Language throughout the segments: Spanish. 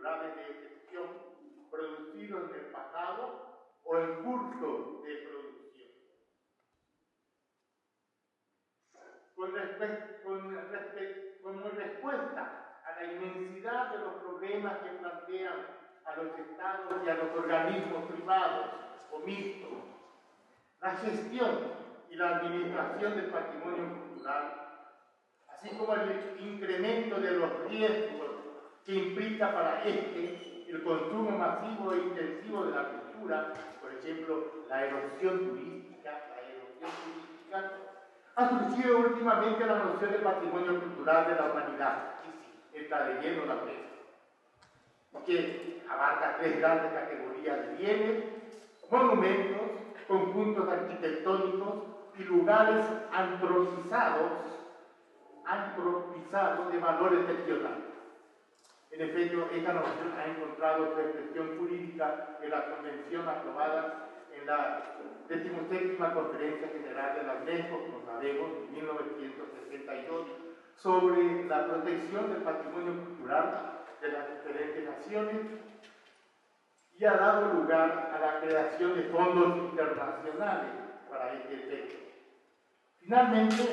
culturales de excepción producidos en el pasado o en curso de producción. Como respuesta a la inmensidad de los problemas que plantean a los estados y a los organismos privados o mixtos, la gestión y la administración del patrimonio cultural, así como el incremento de los riesgos que implica para el consumo masivo e intensivo de la cultura, por ejemplo, la erosión turística, ha surgido últimamente la noción de patrimonio cultural de la humanidad, y sí, está de lleno la mesa, que abarca tres grandes categorías de bienes: monumentos, conjuntos arquitectónicos y lugares antropizados de valor excepcional. En efecto, esta noción ha encontrado su expresión jurídica en la convención aprobada en la 17ª Conferencia General de la UNESCO, como sabemos, en 1962, sobre la protección del patrimonio cultural de las diferentes naciones, y ha dado lugar a la creación de fondos internacionales para este efecto. Finalmente,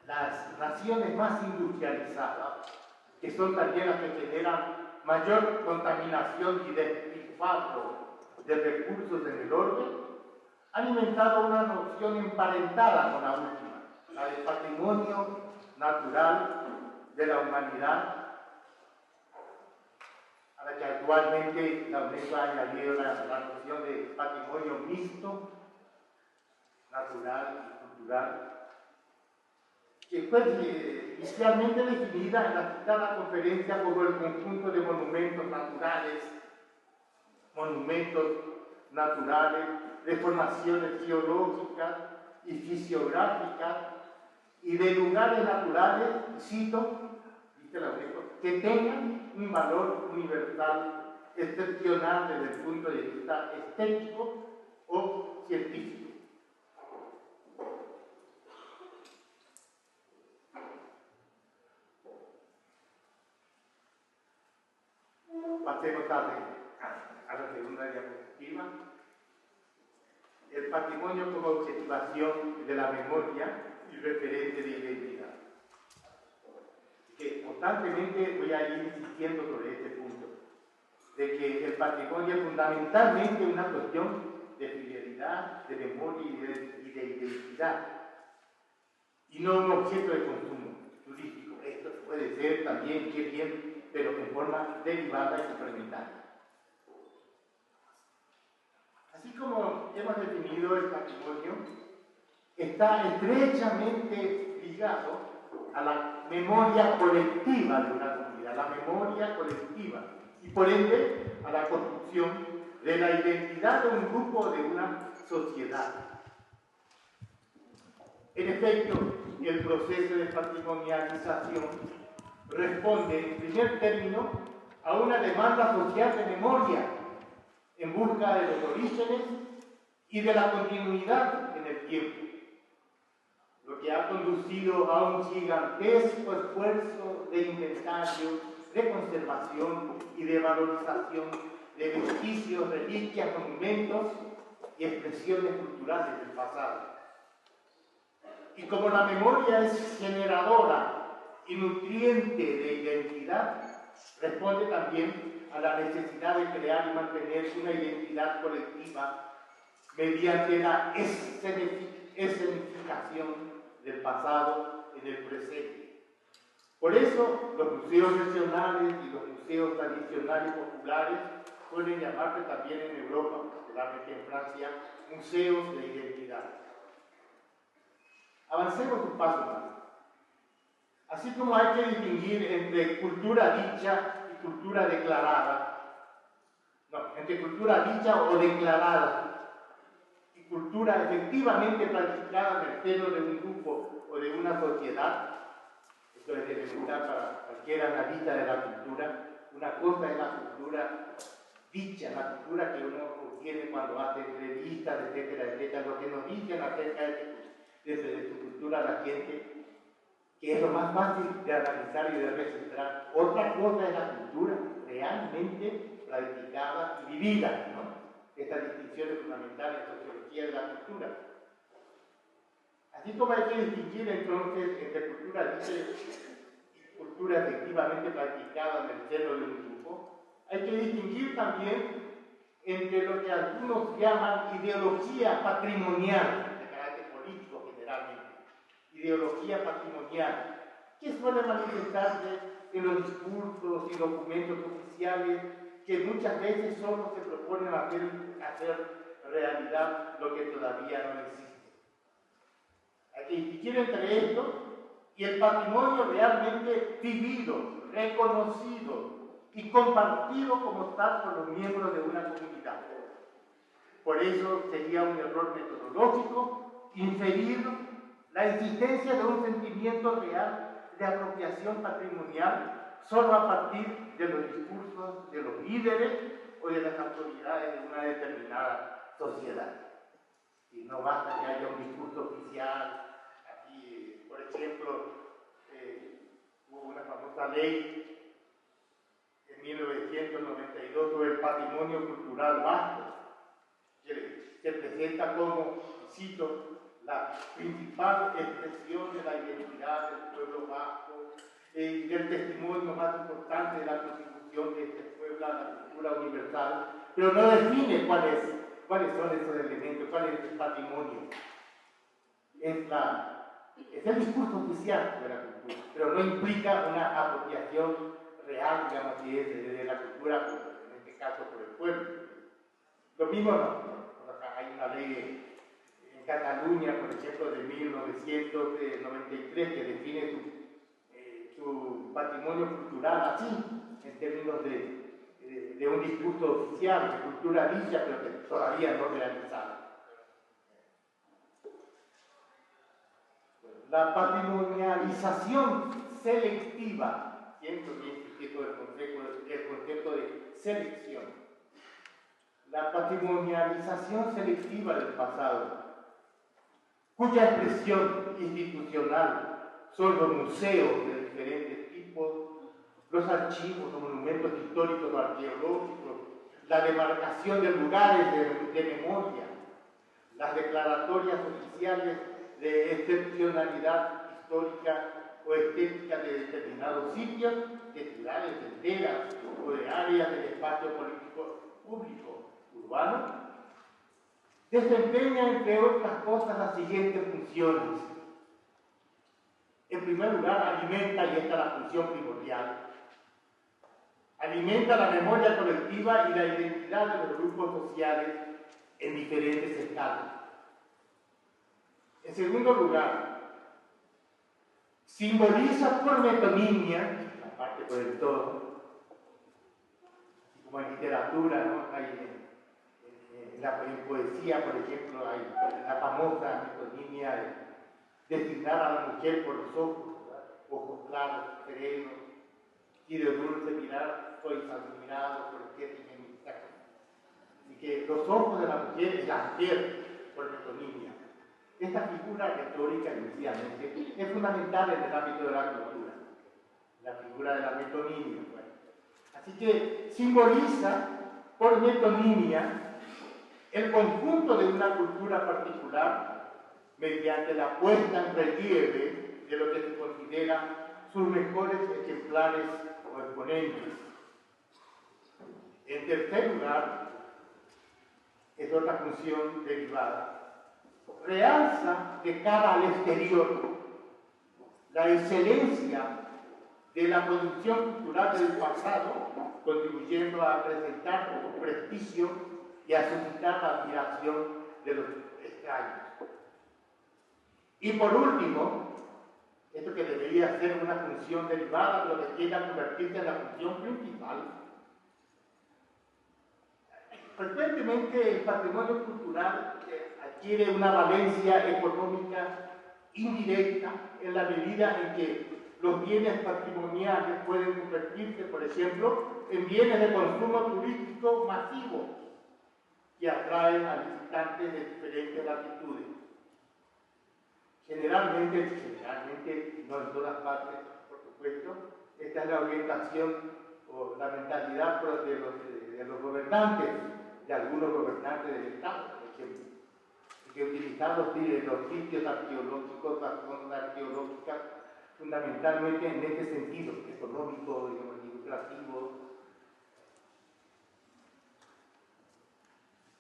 las naciones más industrializadas, que son también las que generan mayor contaminación y despilfarro de recursos en el orden, han inventado una noción emparentada con la última, la del patrimonio natural de la humanidad, a la que actualmente la UNESCO ha añadido la noción de patrimonio mixto, natural y cultural, que fue inicialmente definida en la citada conferencia como el conjunto de monumentos naturales, de formaciones geológicas y fisiográficas y de lugares naturales, cito, dice la UNESCO, que tengan un valor universal excepcional desde el punto de vista estético o científico. Pasemos a la segunda diapositiva. El patrimonio como objetivación de la memoria y referente de identidad. Que constantemente voy a ir insistiendo sobre este punto, de que el patrimonio es fundamentalmente una cuestión de fidelidad, de memoria y de identidad, y no un objeto de consumo turístico. Esto puede ser también, qué bien, pero en forma derivada y suplementaria. Así como hemos definido el patrimonio, está estrechamente ligado a la memoria colectiva de una comunidad, la memoria colectiva, y por ende a la construcción de la identidad de un grupo o de una sociedad. En efecto, el proceso de patrimonialización responde, en primer término, a una demanda social de memoria en busca de los orígenes y de la continuidad en el tiempo, lo que ha conducido a un gigantesco esfuerzo de inventario, de conservación y de valorización de vestigios, reliquias, monumentos y expresiones culturales del pasado. Y como la memoria es generadora y nutriente de identidad, responde también a la necesidad de crear y mantener una identidad colectiva mediante la escenificación del pasado en el presente. Por eso, los museos regionales y los museos tradicionales populares pueden llamarse también en Europa, particularmente en Francia, museos de identidad. Avancemos un paso más. Así como hay que distinguir entre cultura dicha y cultura declarada, entre cultura dicha o declarada y cultura efectivamente practicada en el seno de un grupo o de una sociedad, esto es elemental para cualquier analista de la cultura. Una cosa es la cultura dicha, la cultura que uno obtiene cuando hace entrevistas, etcétera, etcétera, lo que nos dicen acerca de su cultura la gente, que es lo más fácil de analizar y de registrar. Otra cosa es la cultura realmente practicada y vivida, ¿no? Estas distinciones fundamentales en sociología de la cultura. Así como hay que distinguir entonces entre cultura libre y cultura efectivamente practicada en el seno de un grupo, hay que distinguir también entre lo que algunos llaman ideología patrimonial, de carácter político generalmente, ideología patrimonial, que suele manifestarse en los discursos y documentos oficiales que muchas veces solo se proponen hacer realidad lo que todavía no existe. Hay que distinguir entre esto y el patrimonio realmente vivido, reconocido y compartido como tal por los miembros de una comunidad. Por eso sería un error metodológico inferir la existencia de un sentimiento real de apropiación patrimonial solo a partir de los discursos de los líderes o de las autoridades de una determinada sociedad. Y no basta que haya un discurso oficial. Aquí, por ejemplo, hubo una famosa ley en 1992 sobre el patrimonio cultural vasco, que se presenta como, cito, la principal expresión de la identidad del pueblo vasco y del testimonio más importante de la contribución de este pueblo a la cultura universal, pero no define cuáles son esos elementos, cuál es el patrimonio. Es el discurso oficial de la cultura, pero no implica una apropiación real, digamos, si es de la cultura, en este caso por el pueblo. Lo mismo no. Hay una ley en Cataluña, por ejemplo, de 1993 que define su patrimonio cultural así, en términos de un discurso oficial, de cultura dicha, pero que todavía no realizado. La patrimonialización selectiva, siempre bien sujeto del concepto de selección. La patrimonialización selectiva del pasado, cuya expresión institucional son los museos de diferentes tipos, los archivos, los monumentos históricos o arqueológicos, la demarcación de lugares de memoria, las declaratorias oficiales de excepcionalidad histórica o estética de determinados sitios, de ciudades enteras o de áreas del espacio político público urbano, desempeña, entre otras cosas, las siguientes funciones. En primer lugar, alimenta, y esta es la función primordial, alimenta la memoria colectiva y la identidad de los grupos sociales en diferentes escalas. En segundo lugar, simboliza por metonimia, la parte por el todo, como en literatura, ¿no? En poesía, por ejemplo, hay la famosa metonimia de designar a la mujer por los ojos, ¿verdad? Ojos claros, serenos, y de dulce mirar, soy admirado por el que tiene mi saco. Y que los ojos de la mujer es la mujer por metonimia. Esta figura retórica, inicialmente, es fundamental en el ámbito de la cultura, la figura de la metonimia. Bueno. Así que simboliza por metonimia el conjunto de una cultura particular mediante la puesta en relieve de lo que se considera sus mejores ejemplares o exponentes. En tercer lugar, es otra función derivada, realza de cara al exterior la excelencia de la producción cultural del pasado, contribuyendo a presentar su prestigio y a suscitar la admiración de los extraños. Y por último, esto que debería ser una función derivada, pero que llega a convertirse en la función principal, frecuentemente el patrimonio cultural adquiere una valencia económica indirecta en la medida en que los bienes patrimoniales pueden convertirse, por ejemplo, en bienes de consumo turístico masivo que atraen a visitantes de diferentes latitudes. Generalmente no en todas partes, por supuesto. Esta es la orientación o la mentalidad de los gobernantes, de algunos gobernantes del Estado, por ejemplo, que utilizar los sitios arqueológicos, las zonas arqueológicas, fundamentalmente en este sentido, económico, ilustrativo.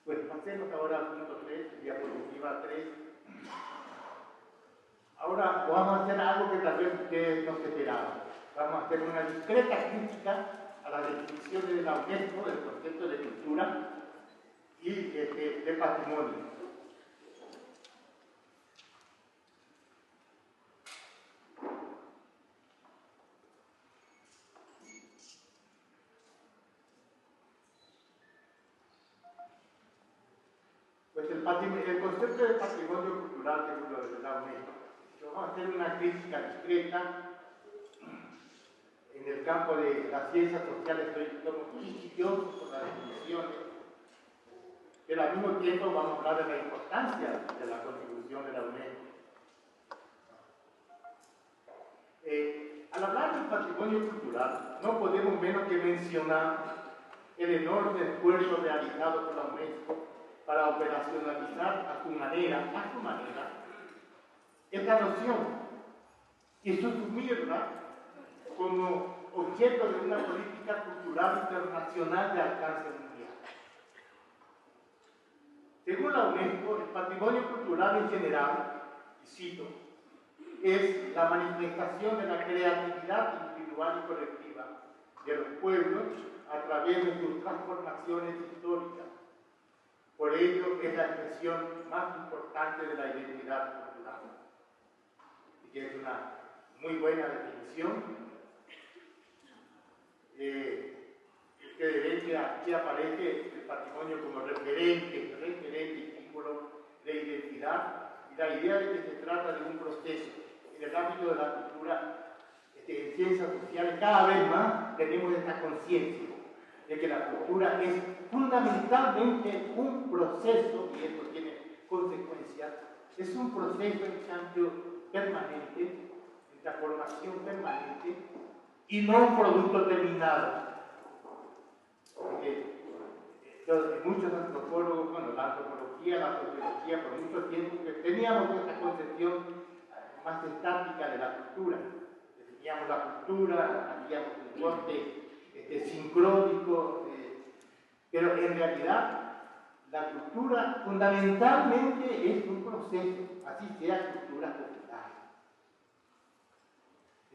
Pues pasemos ahora al punto 3, diapositiva 3. Ahora vamos a hacer algo que tal vez ustedes no se esperaban. Vamos a hacer una discreta crítica a las definiciones de la UNESCO del concepto de cultura y de patrimonio. Pues el concepto de patrimonio cultural de la UNESCO. Vamos a hacer una crítica discreta. En el campo de las ciencias sociales somos quisquillosos con las definiciones, pero al mismo tiempo vamos a hablar de la importancia de la contribución de la UNESCO. Al hablar del patrimonio cultural, no podemos menos que mencionar el enorme esfuerzo realizado por la UNESCO para operacionalizar a su manera, esta noción y susumirla como objeto de una política cultural internacional de alcance mundial. Según la UNESCO, el patrimonio cultural en general, y cito, es la manifestación de la creatividad individual y colectiva de los pueblos a través de sus transformaciones históricas. Por ello, es la expresión más importante de la identidad cultural. Y que es una muy buena definición. Ustedes ven que aquí aparece el patrimonio como referente y símbolo de identidad, y la idea de que se trata de un proceso. En el ámbito de la cultura, en ciencias sociales, cada vez más tenemos esta conciencia de que la cultura es fundamentalmente un proceso, y esto tiene consecuencias, es un proceso en cambio permanente, en transformación permanente, y no un producto terminado. Porque muchos antropólogos, bueno, la antropología, la sociología, por mucho tiempo que teníamos esta concepción más estática de la cultura. Definíamos la cultura, hacíamos un corte sincrónico, pero en realidad la cultura fundamentalmente es un proceso, así sea cultura popular.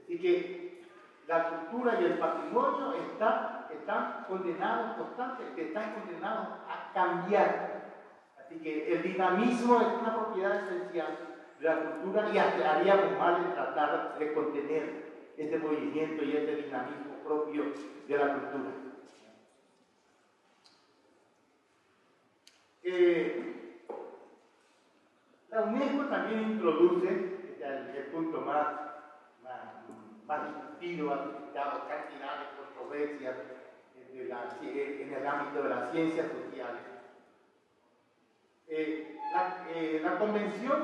Así que la cultura y el patrimonio están condenados a cambiar. Así que el dinamismo es una propiedad esencial de la cultura y haríamos mal en tratar de contener este movimiento y este dinamismo propio de la cultura. La UNESCO también introduce, el punto más discutido, ha suscitado cantidad de controversias en el ámbito de las ciencias sociales. La Convención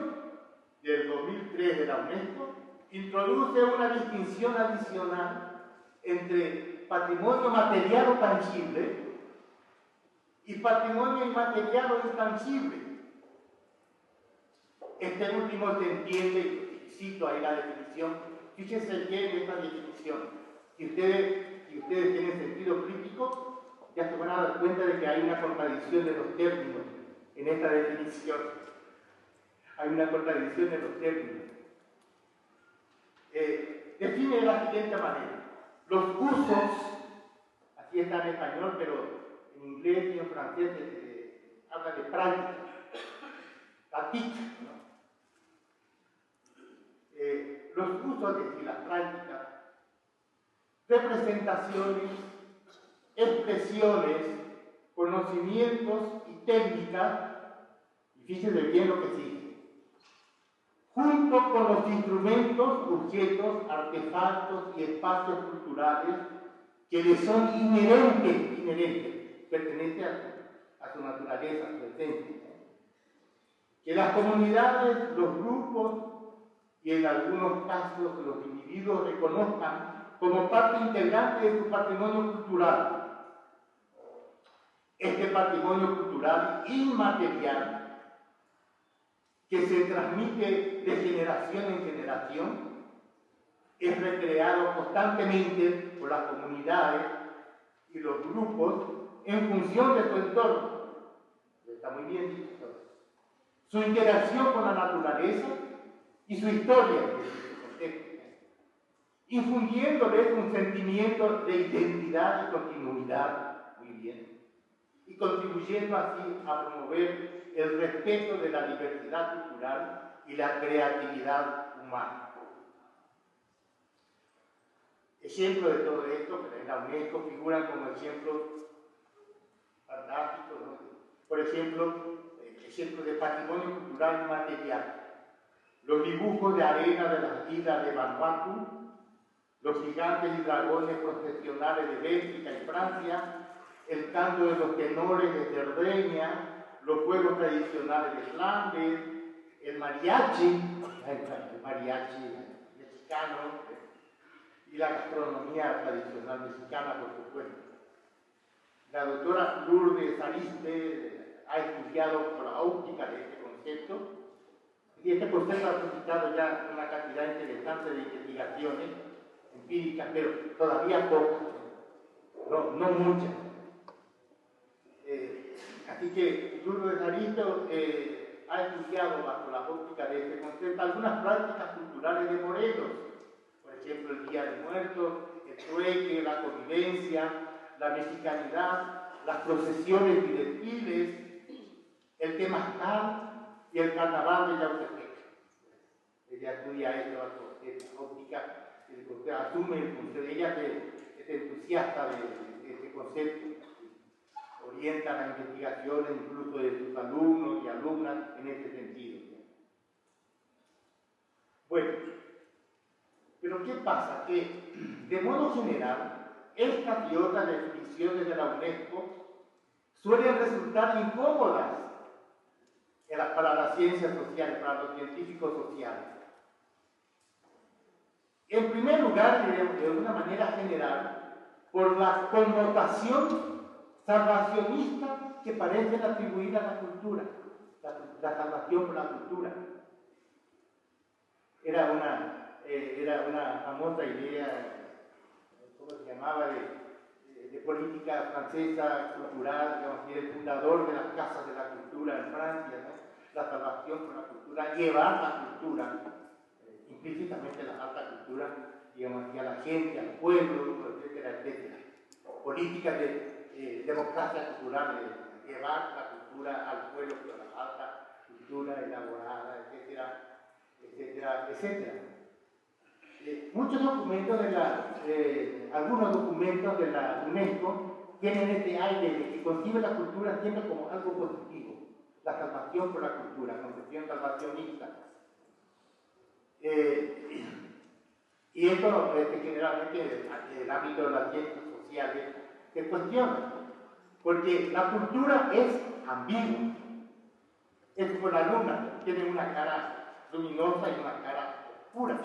del 2003 de la UNESCO introduce una distinción adicional entre patrimonio material o tangible y patrimonio inmaterial o intangible. Este último se entiende, y cito ahí la definición, fíjense bien en esta definición. Si ustedes tienen sentido crítico, ya se van a dar cuenta de que hay una contradicción de los términos en esta definición. Hay una contradicción de los términos. Define de la siguiente manera: los usos, así está en español, pero en inglés y en francés habla de práctica, pratique, ¿no? Los usos, es decir, las prácticas, representaciones, expresiones, conocimientos y técnicas, y fíjense bien lo que sigue, junto con los instrumentos, objetos, artefactos y espacios culturales que les son inherentes, pertenecen a su naturaleza, a su esencia. Que las comunidades, los grupos y en algunos casos los individuos reconozcan como parte integrante de su patrimonio cultural. Este patrimonio cultural inmaterial que se transmite de generación en generación es recreado constantemente por las comunidades y los grupos en función de su entorno. Está muy bien dicho. Su interacción con la naturaleza y su historia, infundiéndoles un sentimiento de identidad y continuidad, muy bien, y contribuyendo así a promover el respeto de la diversidad cultural y la creatividad humana. Ejemplos de todo esto, que en la UNESCO figuran como ejemplos fantásticos, ¿no? Por ejemplo, ejemplos de patrimonio cultural inmaterial. Los dibujos de arena de las islas de Vanuatu, los gigantes y dragones procesionales de Bélgica y Francia, el canto de los tenores de Cerdeña, los juegos tradicionales de Flandes, el mariachi mexicano y la gastronomía tradicional mexicana, por supuesto. La doctora Lourdes Ariste ha estudiado por la óptica de este concepto, y este concepto ha suscitado ya una cantidad interesante de investigaciones empíricas, pero todavía pocas, no muchas. Así que Lourdes Ariste ha estudiado bajo la óptica de este concepto algunas prácticas culturales de Morelos, por ejemplo el Día de Muertos, el trueque, la convivencia, la mexicanidad, las procesiones y desfiles, el temazcal y el carnaval de Yautepec. Ella estudia esto bajo esta óptica, asume el concepto, ella es entusiasta de este concepto, orienta las investigaciones incluso de sus alumnos y alumnas en este sentido. Bueno, pero ¿qué pasa? Que de modo general, estas y otras definiciones de la UNESCO suelen resultar incómodas para las ciencias sociales, para los científicos sociales. En primer lugar, diremos de una manera general, por la connotación salvacionista que parecen atribuir a la cultura, la salvación por la cultura. Era una famosa idea, ¿cómo se llamaba?, de política francesa cultural, digamos, y el fundador de las casas de la cultura en Francia, ¿no? La salvación por la cultura, llevar la cultura, implícitamente la alta cultura, digamos, hacia la gente, al pueblo, etcétera, etcétera. Políticas de democracia cultural, de llevar la cultura al pueblo, pero la alta cultura elaborada, etcétera, etcétera, etcétera. Muchos documentos algunos documentos de la UNESCO tienen este aire de que concibe la cultura siempre como algo positivo, la salvación por la cultura, concepción salvacionista. Y esto generalmente en el ámbito de las ciencias sociales se cuestiona, porque la cultura es ambigua, es como la luna, tiene una cara luminosa y una cara oscura.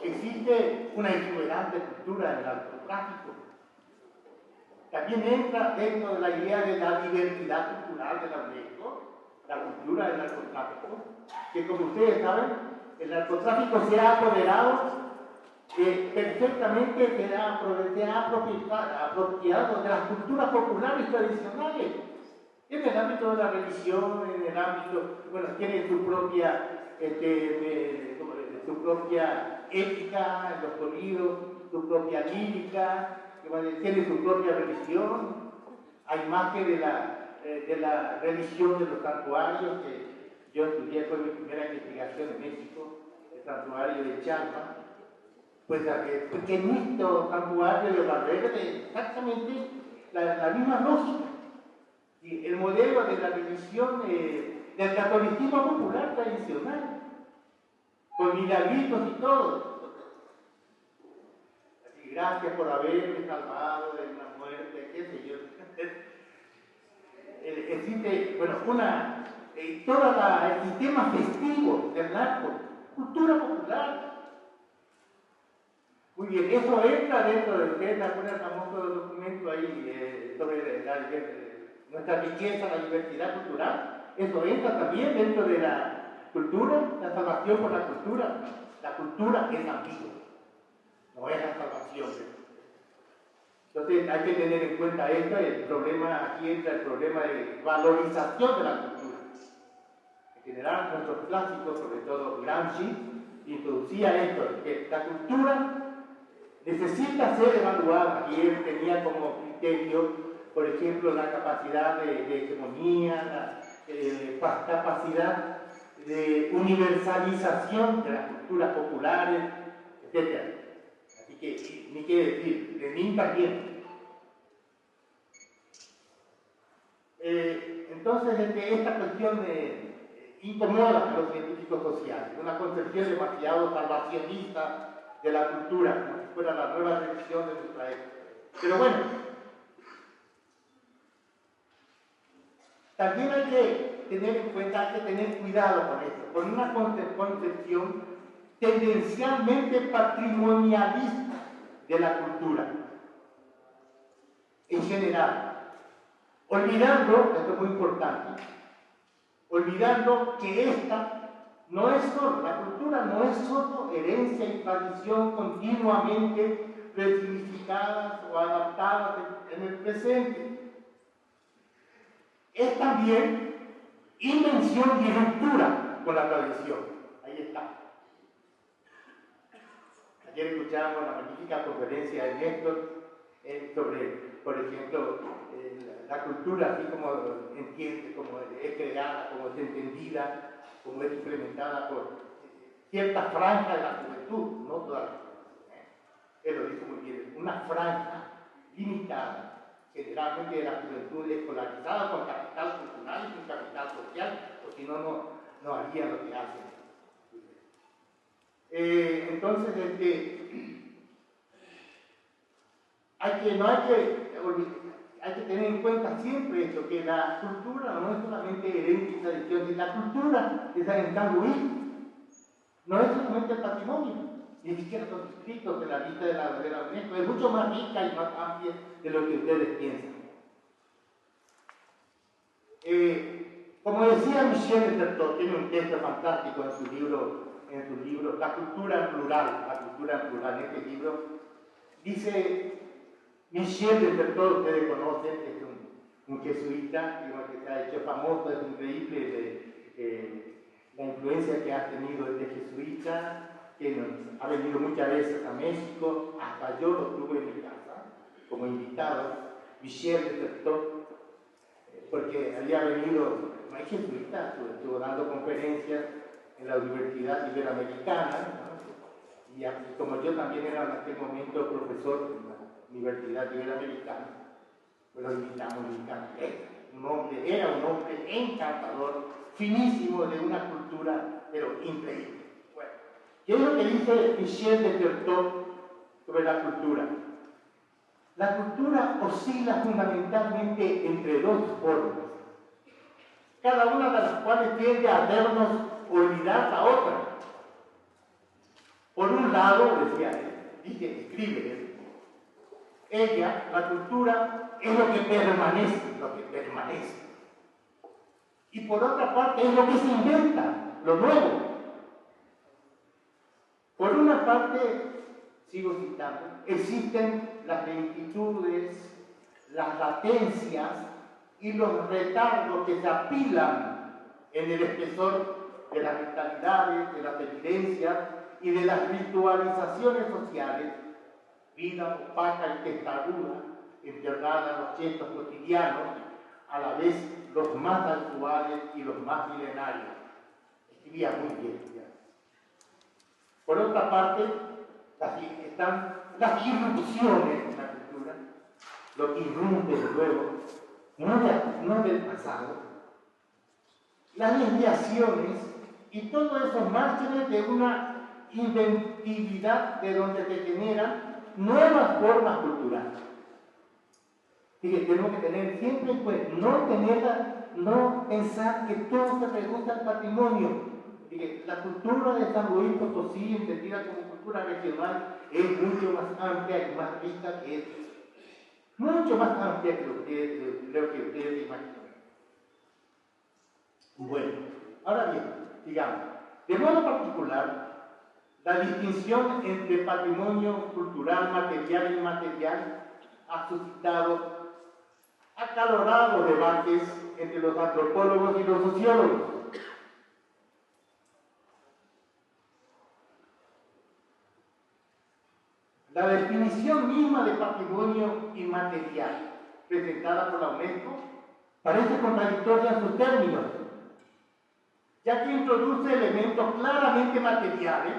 Existe una exuberante cultura en el narcotráfico. También entra dentro de la idea de la diversidad cultural de la UNESCO, la cultura del narcotráfico, que como ustedes saben, el narcotráfico se ha apoderado perfectamente, se ha apropiado de las culturas populares tradicionales, en el ámbito de la religión, en el ámbito, bueno, tiene su propia ética, los corridos, su propia lírica, tiene su propia religión. Hay más que de la religión de los santuarios, que yo estudié, fue mi primera investigación en México, el santuario de Chalma, pues el pequeñito santuario de Valverde, exactamente la misma lógica. Y el modelo de la religión del catolicismo popular tradicional, con milagritos y todo. Así, gracias por haberme salvado de una muerte, qué sé yo. Existe, bueno, todo el sistema festivo del narco cultura popular. Muy bien, eso entra dentro de ustedes, ¿se acuerdan el famoso documento ahí sobre nuestra riqueza, la diversidad cultural? Eso entra también dentro de la cultura, la salvación por la cultura. La cultura es ambigua, no es la salvación. Entonces hay que tener en cuenta esto, el problema, aquí entra el problema de valorización de la cultura. En general, nuestros clásicos, sobre todo Gramsci, introducía esto, que la cultura necesita ser evaluada, y él tenía como criterio, por ejemplo, la capacidad de hegemonía, la capacidad de universalización de las culturas populares, etc. Así que, ni qué decir, Lenin también. Entonces, esta cuestión incomoda a los científicos sociales, una concepción demasiado salvacionista de la cultura, como si fuera la nueva religión de nuestra época. Pero bueno, también hay que tener en cuenta, hay que tener cuidado con esto, con una concepción tendencialmente patrimonialista de la cultura, en general, olvidando, esto es muy importante, olvidando que esta no es solo, la cultura no es solo herencia y tradición continuamente resignificadas o adaptadas en el presente. Es también invención y ruptura con la tradición. Ahí está. Ayer escuchábamos la magnífica conferencia de Néstor sobre, por ejemplo, la cultura así como entiende, como es creada, como es entendida, como es implementada por cierta franja de la juventud, no toda la juventud. Él lo dijo muy bien, una franja limitada, generalmente de la juventud escolarizada con capital cultural y con capital social, o si no, no harían lo que hacen. Entonces, hay que tener en cuenta siempre esto, que la cultura no es solamente herencia y tradición, la cultura es el Canguí, no es solamente el patrimonio, ni siquiera son inscritos en la lista de la UNESCO, es mucho más rica y más amplia de lo que ustedes piensan. Como decía Michel de Certeau, tiene un texto fantástico en su libro La cultura plural, en este libro, dice Michel de Certeau, ustedes conocen, es un jesuita, que se ha hecho famoso, es increíble la influencia que ha tenido este jesuita, que ha venido muchas veces a México, hasta yo lo tuve en mi casa, como invitado, Michel de Certeau, porque había venido, no hay jesuita, estuvo dando conferencias en la Universidad Iberoamericana, ¿no? Y como yo también era en aquel momento profesor en la Universidad Iberoamericana, pues lo invitamos era un hombre encantador, finísimo, de una cultura, pero increíble. Bueno, ¿qué es lo que dice Michel de Certeau sobre la cultura? La cultura oscila fundamentalmente entre dos formas, cada una de las cuales tiende a hacernos olvidar la otra. Por un lado, decía él, escribe él, ella, la cultura, es lo que permanece. Y por otra parte es lo que se inventa, lo nuevo. Por una parte, sigo citando, existen las lentitudes, las latencias y los retardos que se apilan en el espesor de las mentalidades, de las evidencias y de las ritualizaciones sociales, vida opaca y testaruda, enterrada en los gestos cotidianos, a la vez los más actuales y los más milenarios. Escribía muy bien. Por otra parte, están las irrupciones en la cultura, lo que irrumpe de nuevo, no del pasado, las desviaciones y todos esos márgenes de una inventividad de donde se generan nuevas formas culturales. Fíjense, tenemos que tener siempre en cuenta, no pensar que todo se reduce al patrimonio que la cultura de San Luis Potosí, entendida como cultura regional, es mucho más amplia y más rica que esto. Mucho más amplia que lo que ustedes imaginan. Bueno, ahora bien, digamos, de modo particular, la distinción entre patrimonio cultural material e inmaterial ha suscitado acalorados debates entre los antropólogos y los sociólogos. La definición misma de patrimonio inmaterial presentada por la UNESCO parece contradictoria en sus términos, ya que introduce elementos claramente materiales,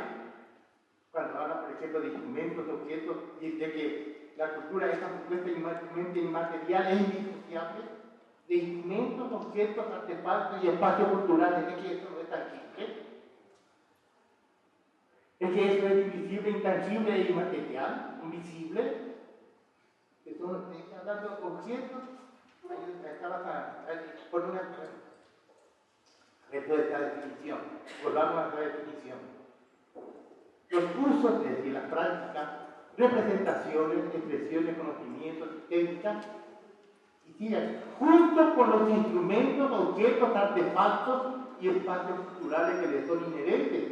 cuando habla, por ejemplo, de instrumentos, objetos, y de que la cultura es supuestamente inmaterial, es indisociable, de instrumentos, objetos, artefactos y espacios culturales, es que eso no es tangible. Es que eso es invisible, intangible e inmaterial, invisible. Que son, hablando de objetos, por una esto es la definición. Volvamos a esta definición. Los usos, es decir, las prácticas, representaciones, expresiones, conocimientos, técnicas, y sigan, junto con los instrumentos, objetos, artefactos y espacios culturales que les son inherentes.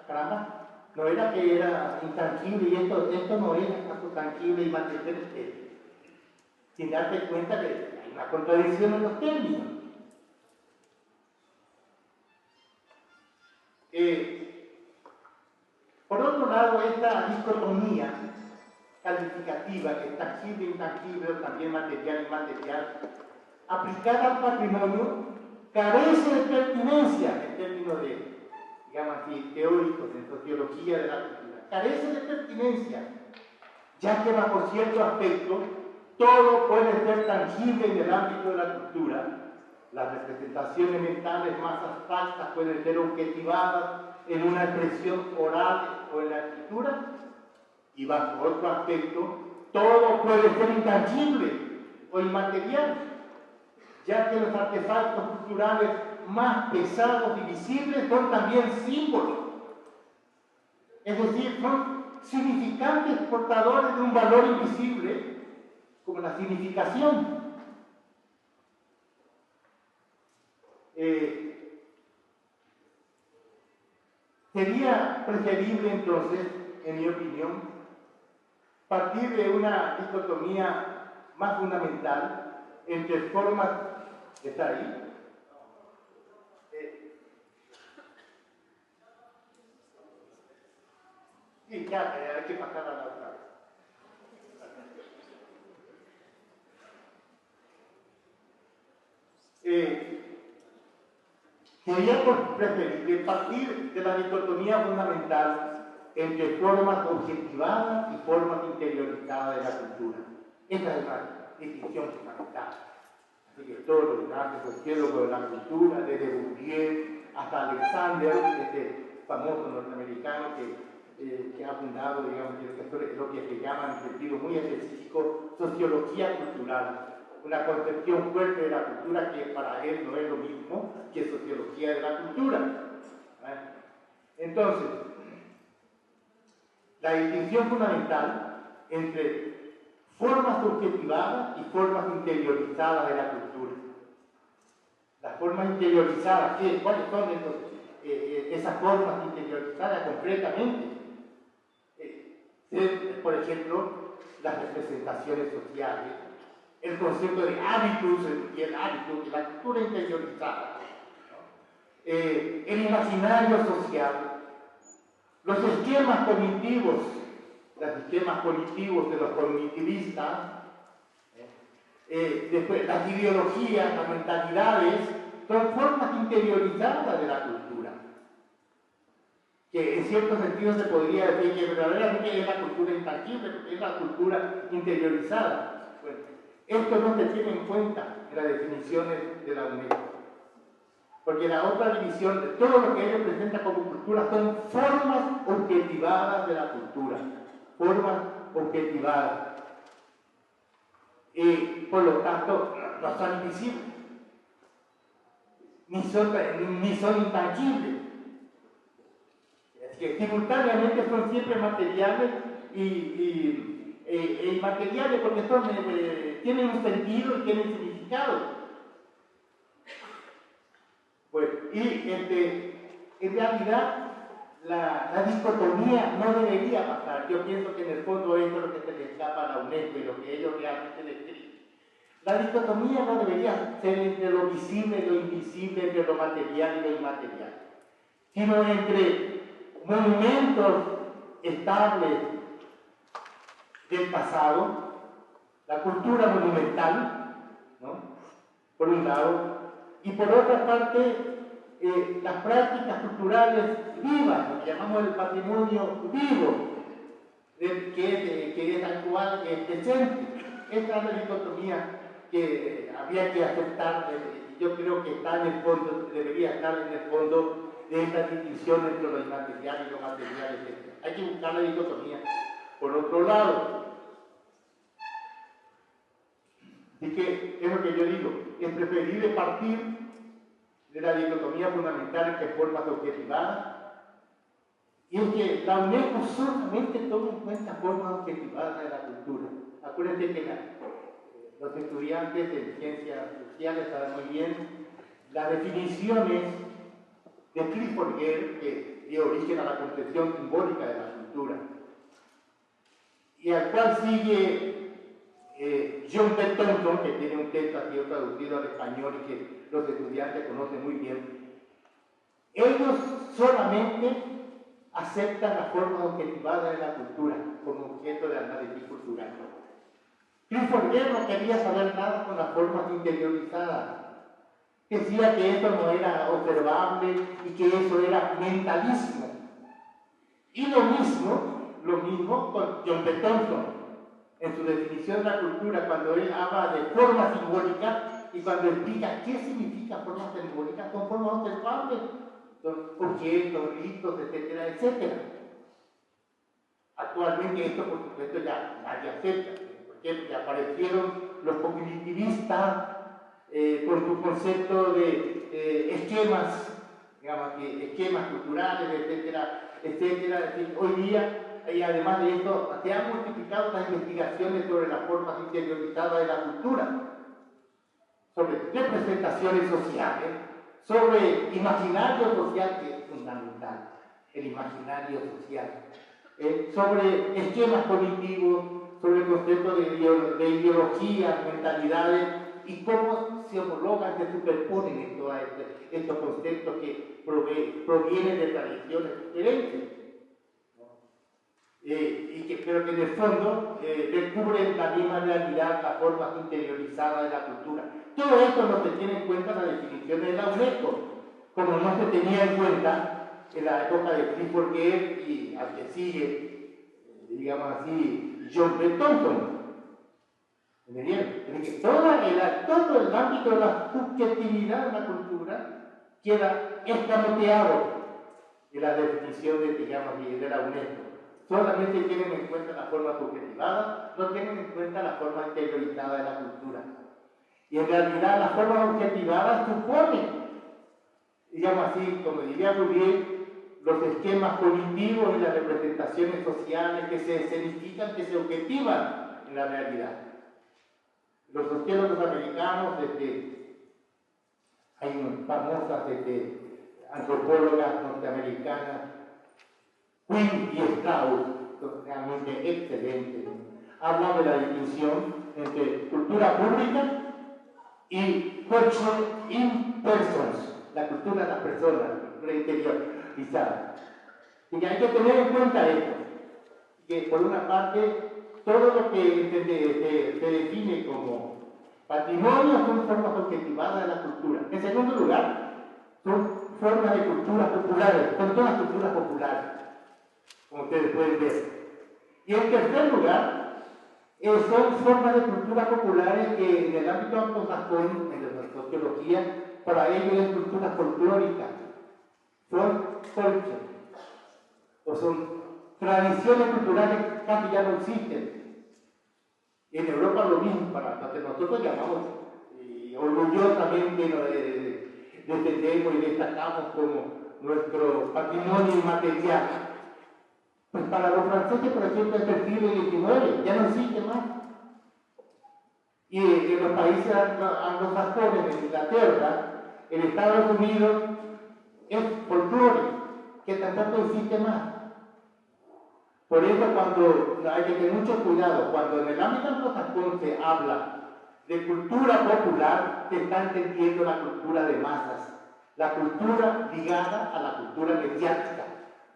Caramba, no era que era intangible y esto no era acaso tangible y material, sin darte cuenta que hay una contradicción en los términos. Por otro lado, esta dicotomía calificativa, que es tangible e intangible, también material e inmaterial, aplicada al patrimonio, carece de pertinencia en términos de, digamos así, teóricos en sociología de la cultura. Carece de pertinencia, ya que bajo cierto aspecto todo puede ser tangible en el ámbito de la cultura. Las representaciones mentales más abstractas pueden ser objetivadas en una expresión oral o en la escritura, y bajo otro aspecto todo puede ser intangible o inmaterial, ya que los artefactos culturales más pesados y visibles son también símbolos, es decir, son significantes portadores de un valor invisible, como la significación. Sería preferible entonces, en mi opinión, partir de una dicotomía más fundamental entre formas, ¿está ahí? Sí, ya, hay que pasar a la otra vez. Sería preferible partir de la dicotomía fundamental entre formas objetivadas y formas interiorizadas de la cultura. Esta es una distinción fundamental. Así que todos los grandes sociólogos de la cultura, desde Bourdieu hasta Alexander, este famoso norteamericano que ha fundado, digamos, lo que se llama en sentido muy específico sociología cultural, una concepción fuerte de la cultura que para él no es lo mismo que sociología de la cultura. Entonces, la distinción fundamental entre formas objetivadas y formas interiorizadas de la cultura. Las formas interiorizadas, ¿cuáles son esas formas interiorizadas concretamente? Por ejemplo, las representaciones sociales, el concepto de hábitus y el hábito, la cultura interiorizada, ¿no? El imaginario social, los esquemas cognitivos de los cognitivistas, después las ideologías, las mentalidades, son formas interiorizadas de la cultura, que en cierto sentido se podría decir que verdaderamente es la cultura intangible, porque es la cultura interiorizada. Bueno, esto no se tiene en cuenta en las definiciones de la UNESCO, porque la otra división de todo lo que ellos presentan como cultura son formas objetivadas de la cultura, formas objetivadas, y por lo tanto no son invisibles, ni son intangibles, que simultáneamente son siempre materiales e inmateriales, porque tienen un sentido y tienen significado. Pues, en realidad, la dicotomía no debería pasar. Yo pienso que en el fondo esto es lo que se le escapa a la UNESCO y lo que ellos realmente le escriben. La dicotomía no debería ser entre lo visible y lo invisible, entre lo material y lo inmaterial, sino entre monumentos estables del pasado, la cultura monumental, ¿no?, por un lado, y por otra parte, las prácticas culturales vivas, lo que llamamos el patrimonio vivo, que es actual, que es presente. Esta es la dicotomía que había que aceptar. Yo creo que está en el fondo, debería estar en el fondo de esta distinción entre lo inmaterial y lo material, etc. Hay que buscar la dicotomía por otro lado. Así que es lo que yo digo, es preferible partir de la dicotomía fundamental entre formas objetivadas, y es que la UNESCO solamente toma en cuenta formas objetivadas de la cultura. Acuérdense que los estudiantes de ciencias sociales saben muy bien las definiciones de Clifford Gale, que dio origen a la concepción simbólica de la cultura, y al cual sigue John B. Thompson, que tiene un texto así traducido al español y que los estudiantes conocen muy bien. Ellos solamente aceptan las formas objetivadas de la cultura como objeto de análisis cultural. Clifford Gale no quería saber nada con las formas interiorizadas. Decía que esto no era observable y que eso era mentalismo. Y lo mismo con John B. Thompson, en su definición de la cultura, cuando él habla de forma simbólica y cuando explica qué significa forma simbólica, son formas observables, son objetos, ritos, etcétera, etcétera. Actualmente esto, por supuesto, ya nadie acepta, porque aparecieron los cognitivistas con su concepto de esquemas, digamos, esquemas culturales, etcétera, etcétera. Es decir, hoy día, y además de esto, se han multiplicado las investigaciones sobre las formas interiorizadas de la cultura, sobre representaciones sociales, sobre imaginario social, que es fundamental, el imaginario social, sobre esquemas cognitivos, sobre el concepto de ideologías, mentalidades, y cómo se homologan, se superponen estos conceptos que provienen de tradiciones diferentes. Pero que en el fondo descubren la misma realidad, las formas interiorizadas de la cultura. Todo esto no se tiene en cuenta en las definiciones de la UNESCO, como no se tenía en cuenta en la época de Clifford Gale y al que sigue, digamos así, John B. Thompson. ¿Entendieron? Es que todo el ámbito de la subjetividad de la cultura queda escamoteado en la definición de la UNESCO. Solamente tienen en cuenta las formas objetivadas, no tienen en cuenta las formas interiorizadas de la cultura. Y en realidad las formas objetivadas suponen, digamos así, como diría Bourdieu, los esquemas cognitivos y las representaciones sociales que se escenifican, que se objetivan en la realidad. Los sociólogos americanos, hay unas famosas antropólogas norteamericanas, Quinn y Strauss, realmente excelentes, hablan de la distinción entre cultura pública y culture in persons, la cultura de las personas, la cultura interiorizada. Y que hay que tener en cuenta esto, que por una parte, todo lo que se define como patrimonio son formas objetivadas de la cultura. En segundo lugar, son formas de culturas populares, son todas culturas populares, como ustedes pueden ver. Y en tercer lugar, son formas de culturas populares que en el ámbito anglosajón, en la sociología, para ellos es cultura folclórica, son culture, o son tradiciones culturales que casi ya no existen. En Europa lo mismo, para lo que nosotros llamamos, orgullosamente defendemos y destacamos nuestro patrimonio inmaterial. Pues para los franceses, por ejemplo, es el siglo XIX, ya no existe más. Y en los países anglosajones, en Inglaterra, en Estados Unidos, es folclore, que tampoco existe más. Por eso cuando hay que tener mucho cuidado, cuando en el ámbito anglosajón se habla de cultura popular, se está entendiendo la cultura de masas, la cultura ligada a la cultura mediática.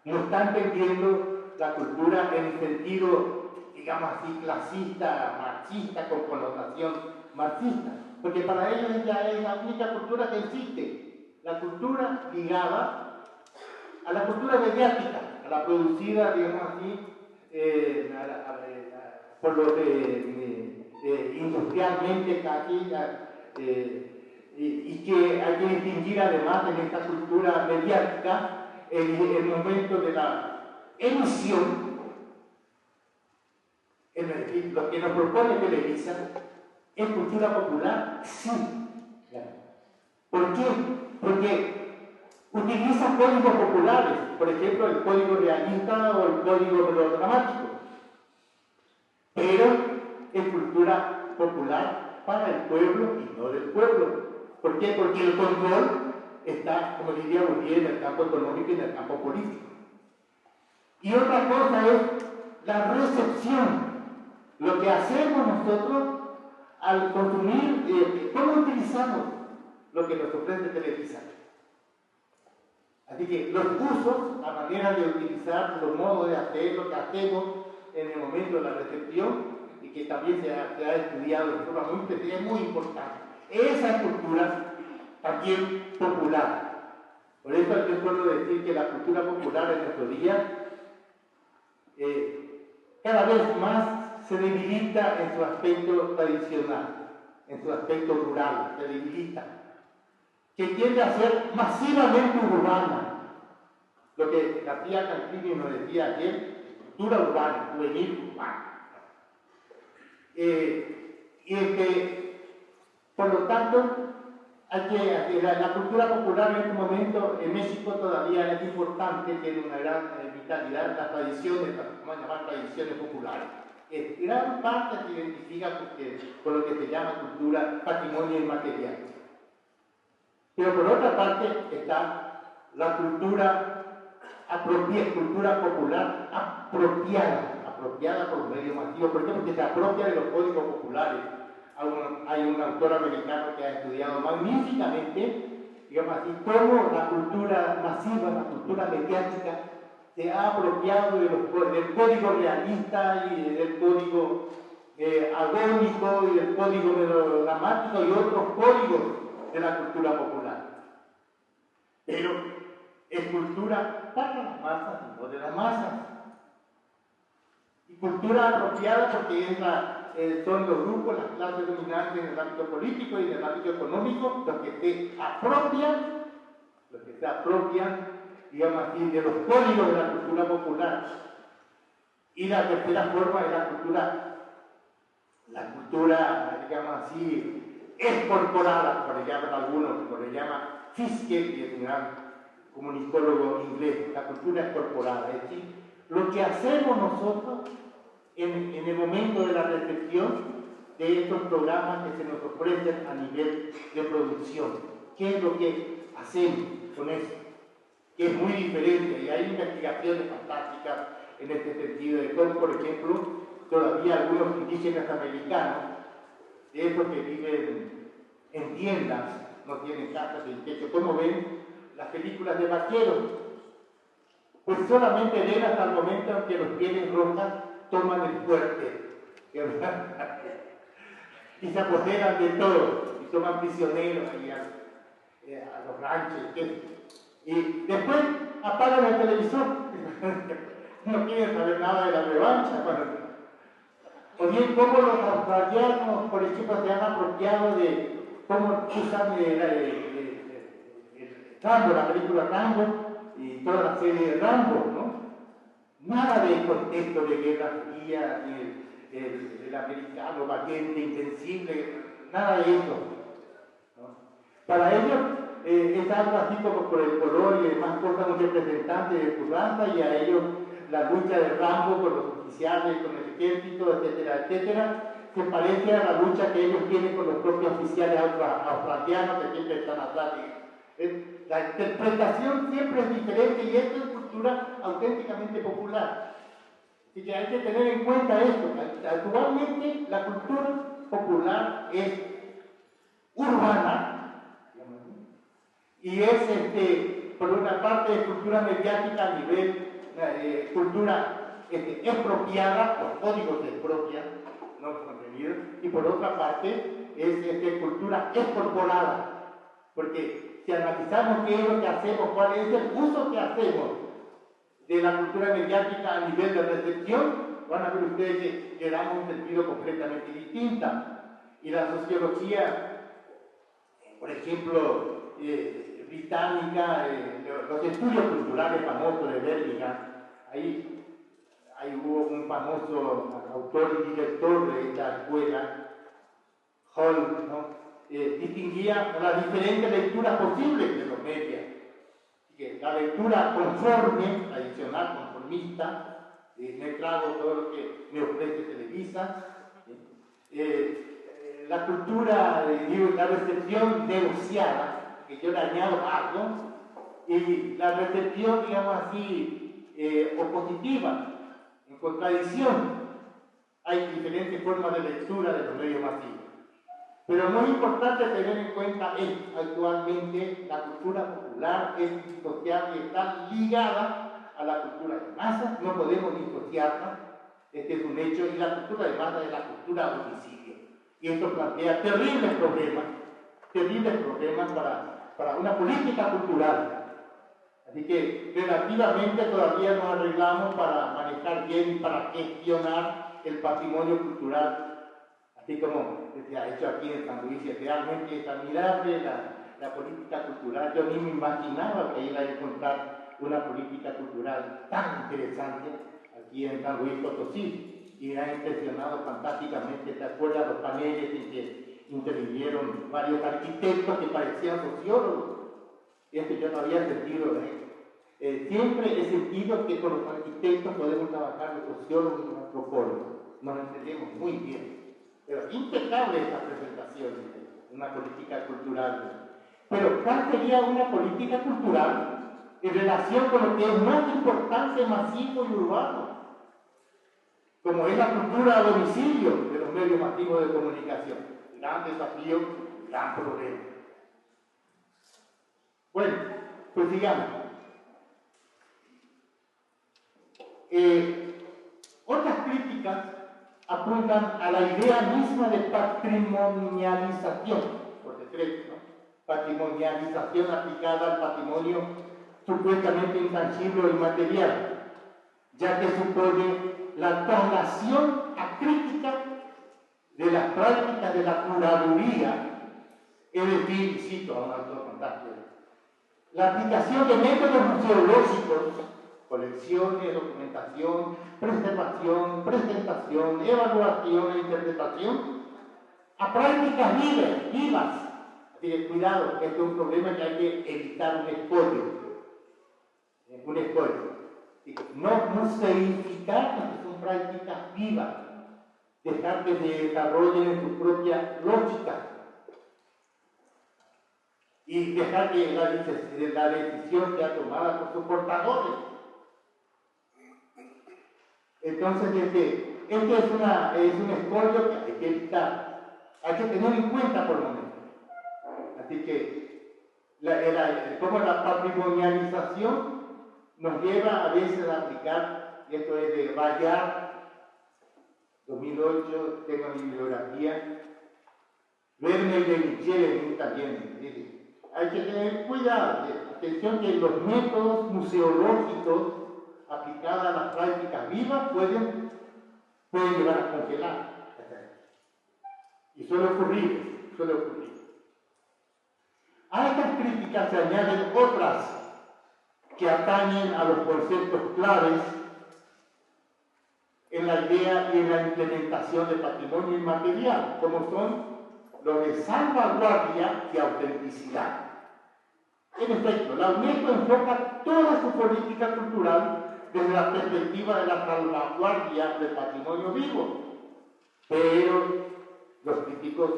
No está entendiendo la cultura en sentido, digamos así, clasista, marxista, con connotación marxista, porque para ellos ya es la única cultura que existe, la cultura ligada a la cultura mediática, a la producida, digamos así, por los industrialmente casi, y que hay que distinguir además en esta cultura mediática el momento de la emisión, lo que nos propone Televisa es cultura popular, sí. ¿Por qué? Porque utiliza códigos populares, por ejemplo, el código realista o el código melodramático, pero es cultura popular para el pueblo y no del pueblo. ¿Por qué? Porque el control está, como diría Bourdieu, en el campo económico y en el campo político. Y otra cosa es la recepción, lo que hacemos nosotros al consumir, cómo utilizamos lo que nos ofrece Televisa. Así que los usos, la manera de utilizar, los modos de hacer, lo que hacemos en el momento de la recepción, y que también se ha estudiado de forma muy especial, es muy importante. Esa cultura también popular. Por eso yo puedo decir que la cultura popular en nuestro día cada vez más se debilita en su aspecto tradicional, en su aspecto rural, se debilita, que tiende a ser masivamente urbana. Lo que García Campini nos decía ayer, cultura urbana, juvenil urbana. Por lo tanto, la cultura popular en este momento en México todavía es importante, tiene una gran vitalidad, las tradiciones, vamos a llamar tradiciones populares. Gran parte se identifica con lo que se llama cultura, patrimonio inmaterial. Pero por otra parte está la cultura popular apropiada por medio masivo. ¿Por qué? Porque se apropia de los códigos populares. Hay un autor americano que ha estudiado magníficamente, digamos así, cómo la cultura masiva, la cultura mediática, se ha apropiado del código realista y del código agónico y del código melodramático y otros códigos de la cultura popular. Pero es cultura para las masas y no de las masas. Y cultura apropiada porque son los grupos, las clases dominantes en el ámbito político y en el ámbito económico los que se apropian, digamos así, de los códigos de la cultura popular. Y la tercera forma es la cultura, digamos así, excorporada, como le llaman algunos, como le llama Fiske, que es un gran comunicólogo inglés, la cultura excorporada, es decir, lo que hacemos nosotros en el momento de la recepción de estos programas que se nos ofrecen a nivel de producción. ¿Qué es lo que hacemos con eso? Que es muy diferente, y hay investigaciones fantásticas en este sentido, de cómo, por ejemplo, todavía algunos indígenas americanos, de esos que viven en tiendas, no tienen casas ni techo, ¿cómo ven las películas de vaqueros? Pues solamente ven hasta el momento en que los pieles rojas toman el fuerte y se apoderan de todo y toman prisioneros a los ranchos y después apagan el televisor. No quieren saber nada de la revancha. O bien cómo los australianos, por ejemplo, se han apropiado de cómo usan Rambo, la película Rambo y toda la serie de Rambo, ¿no? Nada de contexto de Guerra Fría, ni el americano valiente, invencible, nada de eso, ¿no? Para ellos es algo así como por el color y demás cosas representantes de Curranza y a ellos la lucha de Rambo con los oficiales, con el ejército, etcétera, etcétera, se parece a la lucha que ellos tienen con los propios oficiales australianos que siempre están atrás. La interpretación siempre es diferente y esto es cultura auténticamente popular. Así que hay que tener en cuenta esto. Actualmente la cultura popular es urbana y es, por una parte, cultura mediática a nivel cultura expropiada, los códigos se expropian, no los contenidos, y por otra parte es cultura excorporada, porque si analizamos qué es lo que hacemos, cuál es el uso que hacemos de la cultura mediática a nivel de recepción, van a ver ustedes que damos un sentido completamente distinto. Y la sociología, por ejemplo, británica, los estudios culturales famosos de Birmingham, ahí hubo un famoso autor y director de esta escuela, Hall, ¿no? Distinguía las diferentes lecturas posibles de los medios. La lectura conforme, tradicional, conformista, me trago todo lo que me ofrece Televisa, la cultura, la recepción negociada, que yo le añado algo, y la recepción, digamos así, opositiva, en contradicción. Hay diferentes formas de lectura de los medios masivos. Pero muy importante tener en cuenta es actualmente la cultura popular es disociable y está ligada a la cultura de masas, no podemos disociarla, este es un hecho, y la cultura de masas es la cultura de homicidio. Y esto plantea terribles problemas para una política cultural. Así que relativamente todavía nos arreglamos para manejar bien y para gestionar el patrimonio cultural. Así como se ha hecho aquí en San Luis, realmente es admirable la política cultural. Yo ni me imaginaba que iba a encontrar una política cultural tan interesante aquí en San Luis Potosí. Y me ha impresionado fantásticamente. ¿Te acuerdas los paneles en que intervinieron varios arquitectos que parecían sociólogos? Esto yo no había sentido, siempre he sentido que con los arquitectos podemos trabajar los sociólogos y los antropólogos. Nos entendemos muy bien. Pero impecable esta presentación de una política cultural. Pero ¿cuál sería una política cultural en relación con lo que es más importante, masivo y urbano? Como es la cultura a domicilio de los medios masivos de comunicación. Gran desafío, gran problema. Bueno, pues digamos. Otras críticas apuntan a la idea misma de patrimonialización, por decreto, ¿no? Patrimonialización aplicada al patrimonio supuestamente intangible o inmaterial, ya que supone la traslación acrítica de las prácticas de la curaduría, es decir, cito a un autor fantástico, la aplicación de métodos museológicos, colecciones, documentación, preservación, presentación, evaluación e interpretación, a prácticas vivas. Así que cuidado, este es un problema que hay que evitar un escollo. Un escollo. No museificar lo que son prácticas vivas, dejar que se desarrollen en su propia lógica y dejar que la decisión sea tomada por sus portadores. Entonces, este es un escollo que hay que evitar, hay que tener en cuenta por el momento. Así que, como la patrimonialización nos lleva a veces a aplicar, y esto es de Bayard, 2008, tengo mi bibliografía, Verne y de Michel también. Hay que tener cuidado, atención que los métodos museológicos aplicados a las prácticas vivas pueden llevar a congelar. Y suele ocurrir. A estas críticas se añaden otras que atañen a los conceptos claves en la idea y en la implementación del patrimonio inmaterial, como son los de salvaguardia y autenticidad. En efecto, la UNESCO enfoca toda su política cultural desde la perspectiva de la salvaguardia del patrimonio vivo, pero los críticos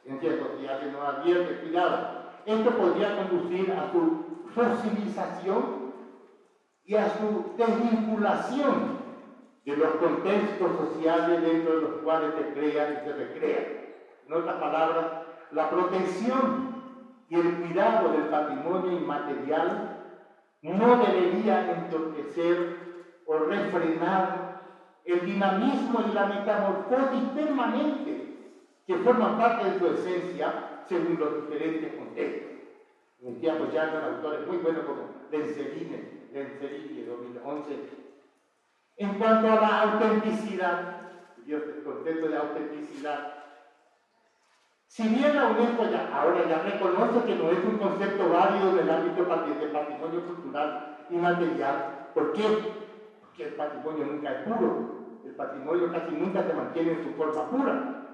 en ciencias sociales nos advierten, cuidado, esto podría conducir a su fosilización y a su desvinculación de los contextos sociales dentro de los cuales se crean y se recrean. En otras palabras, la protección y el cuidado del patrimonio inmaterial no debería entorpecer o refrenar el dinamismo y la metamorfosis permanente que forman parte de su esencia según los diferentes contextos. Decía apoyando a autores muy buenos como Lenzerini de 2011. En cuanto a la autenticidad, el concepto de autenticidad, si bien la UNESCO ahora ya reconoce que no es un concepto válido en el ámbito del patrimonio cultural y material, ¿por qué? Porque el patrimonio nunca es puro, el patrimonio casi nunca se mantiene en su forma pura.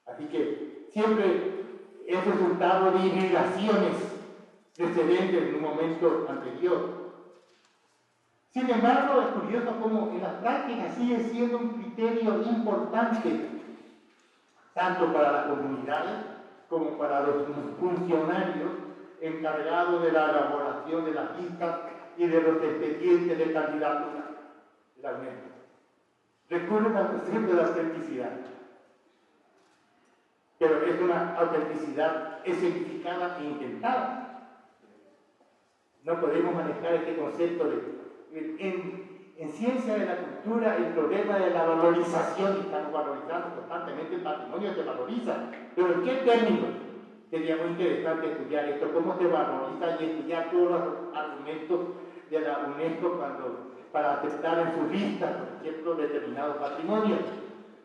Así que siempre es resultado de hibridaciones precedentes en un momento anterior. Sin embargo, es curioso cómo en la práctica sigue siendo un criterio importante tanto para las comunidades como para los funcionarios encargados de la elaboración de las listas y de los expedientes de candidatura de la UNESCO. Recurren al concepto de la autenticidad, pero es una autenticidad escenificada e intentada. No podemos manejar este concepto de en ciencia de la cultura, el problema de la valorización, y estamos valorizando constantemente el patrimonio, se valoriza, pero ¿en qué términos? Sería muy interesante estudiar esto, cómo se valoriza y estudiar todos los argumentos de la UNESCO para aceptar en sus listas, por ejemplo, determinados patrimonios,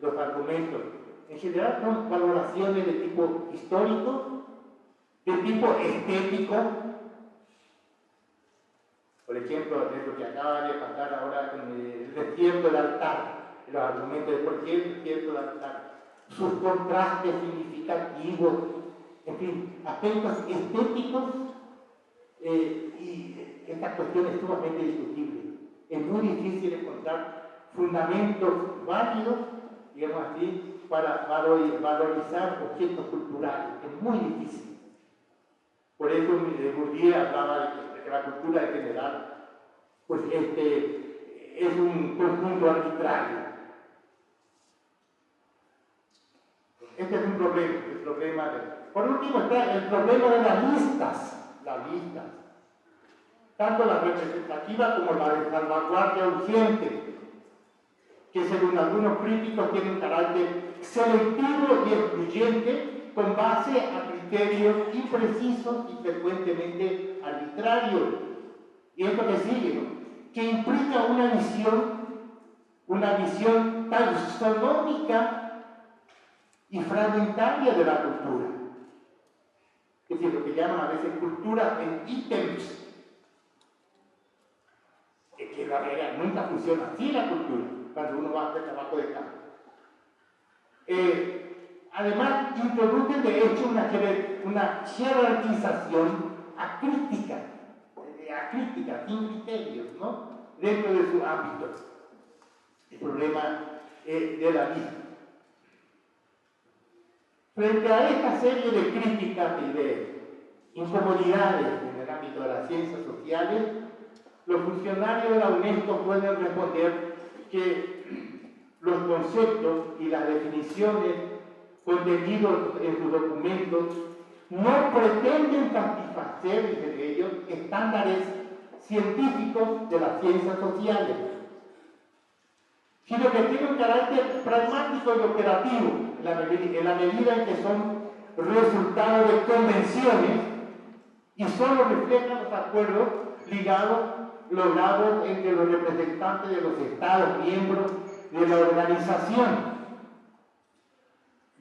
los argumentos. En general son valoraciones de tipo histórico, de tipo estético. Por ejemplo, de lo que acaba de pasar ahora con el desierto del altar, los argumentos de por qué el desierto del altar, sus contrastes significativos, en fin, aspectos estéticos, y esta cuestión es sumamente discutible. Es muy difícil encontrar fundamentos válidos, digamos así, para valorizar objetos culturales. Es muy difícil. Por eso Bourdieu hablaba de que la cultura en general pues es un conjunto arbitrario. Este es un problema, por último está el problema de las listas, tanto la representativa como la de salvaguardia urgente, que según algunos críticos tiene un carácter selectivo y excluyente con base a criterios imprecisos y frecuentemente arbitrarios. Y esto que sigue, ¿no? Que implica una visión taxonómica y fragmentaria de la cultura. Es decir, lo que llaman a veces cultura en ítems. Que la realidad nunca funciona así la cultura, cuando uno va a hacer trabajo de campo. Además, introduce de hecho una jerarquización acrítica, sin criterios, ¿no? Dentro de su ámbito. El problema de la vida. Frente a esta serie de críticas y de incomodidades en el ámbito de las ciencias sociales, los funcionarios de la UNESCO pueden responder que los conceptos y las definiciones contenidos en sus documentos no pretenden satisfacer, dicen ellos, estándares científicos de las ciencias sociales, sino que tienen un carácter pragmático y operativo, en la medida en que son resultado de convenciones y solo reflejan los acuerdos logrados entre los representantes de los Estados miembros de la organización.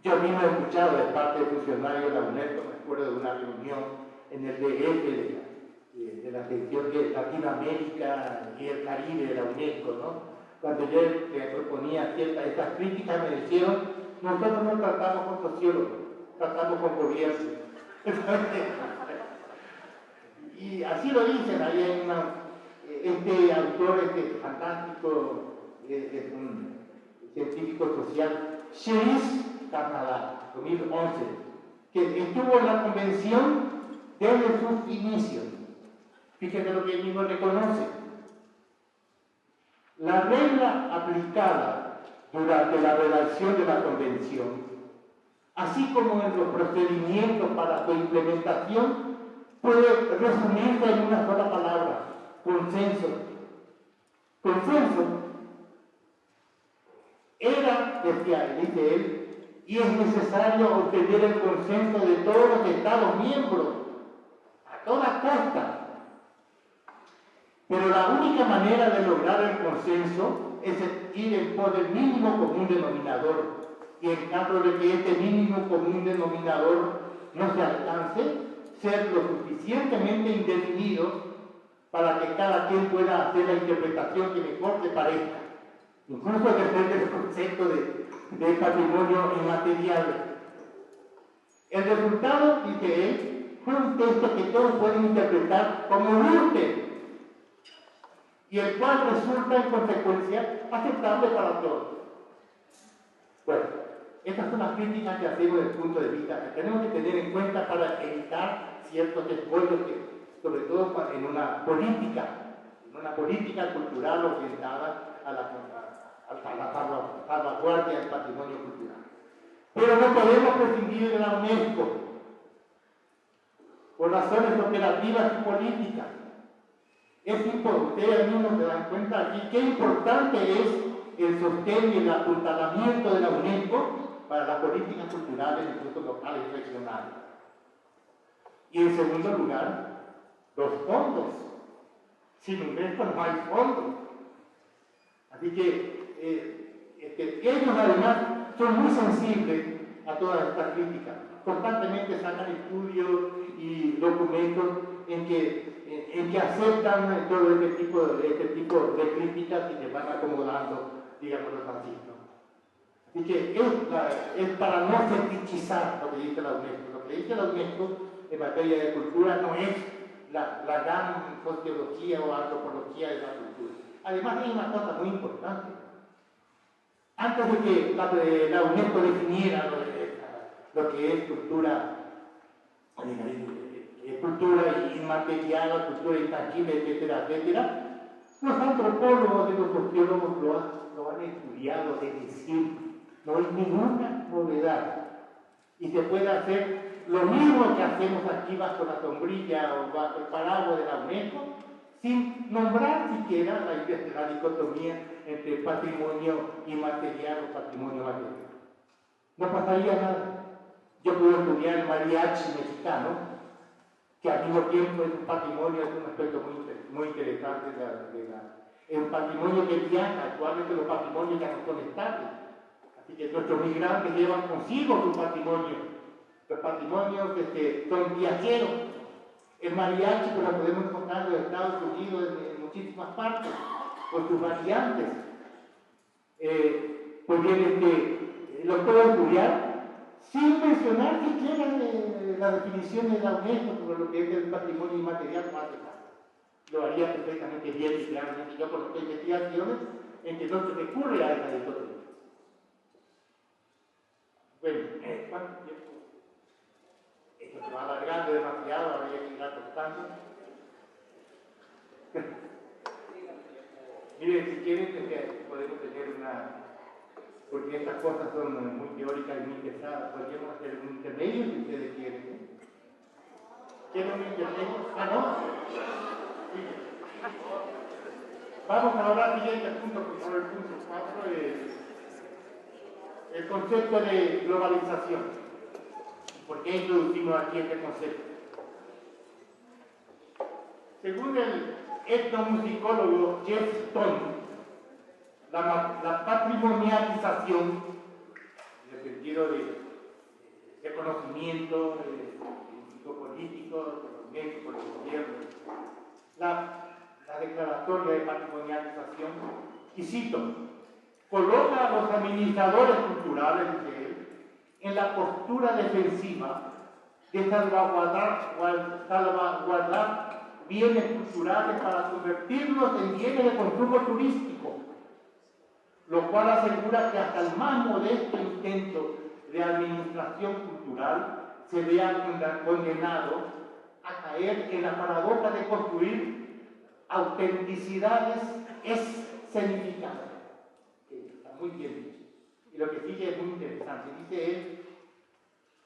Yo mismo he escuchado de parte de funcionarios de la UNESCO, me acuerdo de una reunión en el DF de la sección de Latinoamérica y el Caribe de la UNESCO, ¿no? Cuando yo le proponía estas críticas, me dijeron, nosotros no tratamos con sociólogos, tratamos con gobiernos. y así lo dicen, ahí hay este autor, este fantástico, es un científico social, Cherise Carnada, 2011, que estuvo en la convención desde sus inicios. Fíjense lo que él mismo reconoce. La regla aplicada durante la redacción de la convención, así como en los procedimientos para su implementación, puede resumirse en una sola palabra: consenso. Consenso era, dice él, y es necesario obtener el consenso de todos los Estados miembros, a toda costa. Pero la única manera de lograr el consenso es ir en pos del mínimo común denominador. Y en caso de que este mínimo común denominador no se alcance, ser lo suficientemente indefinido para que cada quien pueda hacer la interpretación que mejor le parezca. Incluso desde el concepto de patrimonio inmaterial. El resultado, dice él, fue un texto que todos pueden interpretar como guste, y el cual resulta en consecuencia aceptable para todos. Bueno, estas son las críticas que hacemos desde el punto de vista que tenemos que tener en cuenta para evitar ciertos escollos que, sobre todo en una política cultural orientada a la salvaguardia del patrimonio cultural. Pero no podemos prescindir de la UNESCO por razones operativas y políticas. Es importante, ustedes mismos se dan cuenta aquí, qué importante es el sostén y el apuntalamiento de la UNESCO para las políticas culturales, incluso locales y regionales. Y en segundo lugar, los fondos. Sin UNESCO no hay fondos. Así que ellos además son muy sensibles a todas estas críticas. Constantemente sacan estudios y documentos en que aceptan todo este tipo de críticas y se van acomodando, digámoslo así, ¿no? Así que es para no fetichizar lo que dice la UNESCO. Lo que dice la UNESCO en materia de cultura no es la gran sociología o antropología de la cultura. Además hay una cosa muy importante. Antes de que la UNESCO definiera lo que es cultura inmaterial, cultura intangible, etcétera, etcétera, los antropólogos y los sociólogos lo han estudiado desde siempre. No hay ninguna novedad. Y se puede hacer lo mismo que hacemos aquí bajo la sombrilla o bajo el paraguas de la UNESCO, sin nombrar siquiera la dicotomía entre patrimonio inmaterial o patrimonio material. No pasaría nada. Yo puedo estudiar el mariachi mexicano, que al mismo tiempo es un patrimonio, es un aspecto muy interesante es un patrimonio que viaja. Actualmente los patrimonios ya no son estables. Así que nuestros migrantes llevan consigo su patrimonio. Los patrimonios son viajeros. El mariachi, pues lo podemos encontrar en los Estados Unidos en muchísimas partes, con sus variantes. Pues bien, lo puedo estudiar sin mencionar siquiera la definición de la UNESCO sobre lo que es el patrimonio inmaterial más de nada. Lo haría perfectamente bien y claramente yo con las investigaciones en que no se recurre a esa dicotomía. Bueno, ¿cuánto tiempo? Esto se va alargando demasiado, habría que ir acostando. Miren, si quieren, podemos tener porque estas cosas son muy teóricas y muy pesadas, podríamos hacer un intermedio si ustedes quieren. ¿Quieren un intermedio? Ah, ¿no? Sí. Vamos ahora al siguiente punto, por favor, el punto 4, el concepto de globalización. ¿Por qué introducimos aquí este concepto? Según el etnomusicólogo Jeff Stone, la patrimonialización, en el sentido de conocimiento, político, económico, por el gobierno, la declaratoria de patrimonialización, y cito, coloca a los administradores culturales, dice él, en la postura defensiva de salvaguardar bienes culturales para convertirlos en bienes de consumo turístico, lo cual asegura que hasta el más modesto intento de administración cultural se vea condenado a caer en la paradoja de construir autenticidades escenificadas. Está muy bien dicho. Y lo que sigue es muy interesante. Dice él,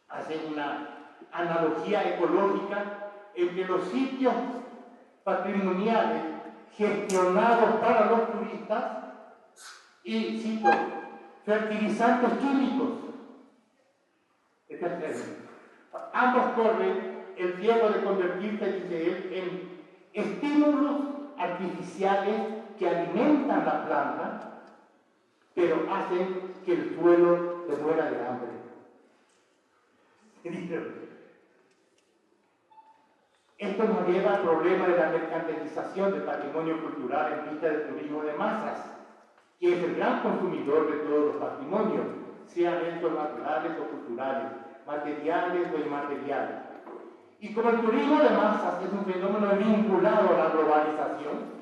hace una analogía ecológica entre los sitios patrimoniales gestionados para los turistas y, cito, fertilizantes químicos. Ambos corren el riesgo de convertirse, dice él, en estímulos artificiales que alimentan la planta, pero hacen que el suelo se muera de hambre. Esto nos lleva al problema de la mercantilización del patrimonio cultural en vista del turismo de masas, que es el gran consumidor de todos los patrimonios, sean estos naturales o culturales, materiales o inmateriales. Y como el turismo de masas es un fenómeno vinculado a la globalización,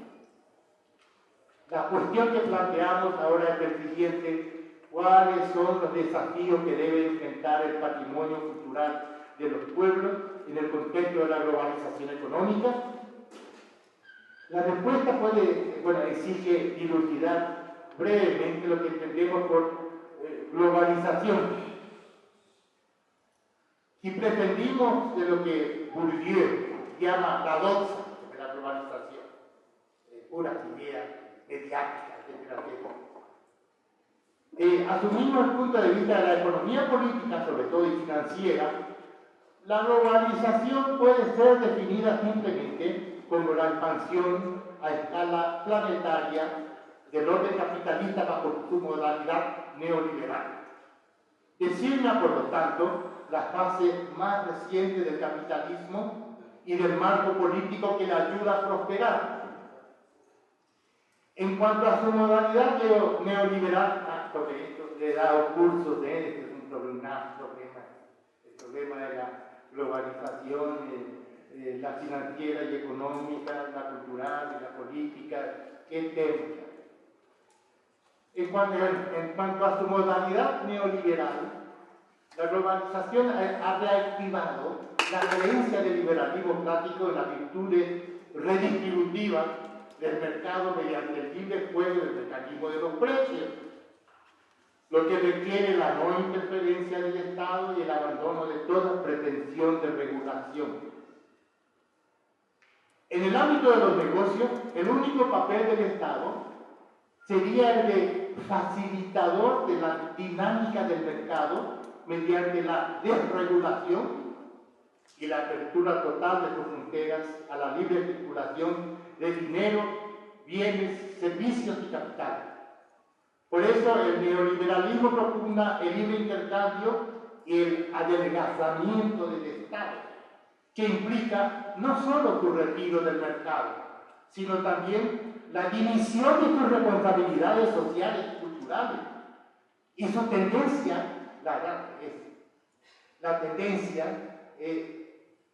la cuestión que planteamos ahora es el siguiente: ¿cuáles son los desafíos que debe enfrentar el patrimonio cultural de los pueblos en el contexto de la globalización económica? La respuesta exige dilucidar brevemente lo que entendemos por globalización. Si pretendimos de lo que Bourdieu llama la doxa de la globalización, puras ideas mediáticas, asumimos el punto de vista de la economía política, sobre todo y financiera, la globalización puede ser definida simplemente como la expansión a escala planetaria del orden capitalista bajo su modalidad neoliberal. Designa, por lo tanto, la fase más reciente del capitalismo y del marco político que le ayuda a prosperar. En cuanto a su modalidad neoliberal, sobre esto le he dado cursos de este es un problema, el problema de la globalización, la financiera y económica, la cultural y la política, qué tema. En cuanto a su modalidad neoliberal, la globalización ha reactivado la creencia del liberalismo clásico en las virtudes redistributivas del mercado mediante el libre juego del mecanismo de los precios, lo que requiere la no interferencia del Estado y el abandono de toda pretensión de regulación. En el ámbito de los negocios, el único papel del Estado sería el de facilitador de la dinámica del mercado mediante la desregulación y la apertura total de sus fronteras a la libre circulación de dinero, bienes, servicios y capital. Por eso el neoliberalismo propugna el libre intercambio y el adelgazamiento del Estado, que implica no solo su retiro del mercado, sino también la dimisión de sus responsabilidades sociales y culturales y su tendencia,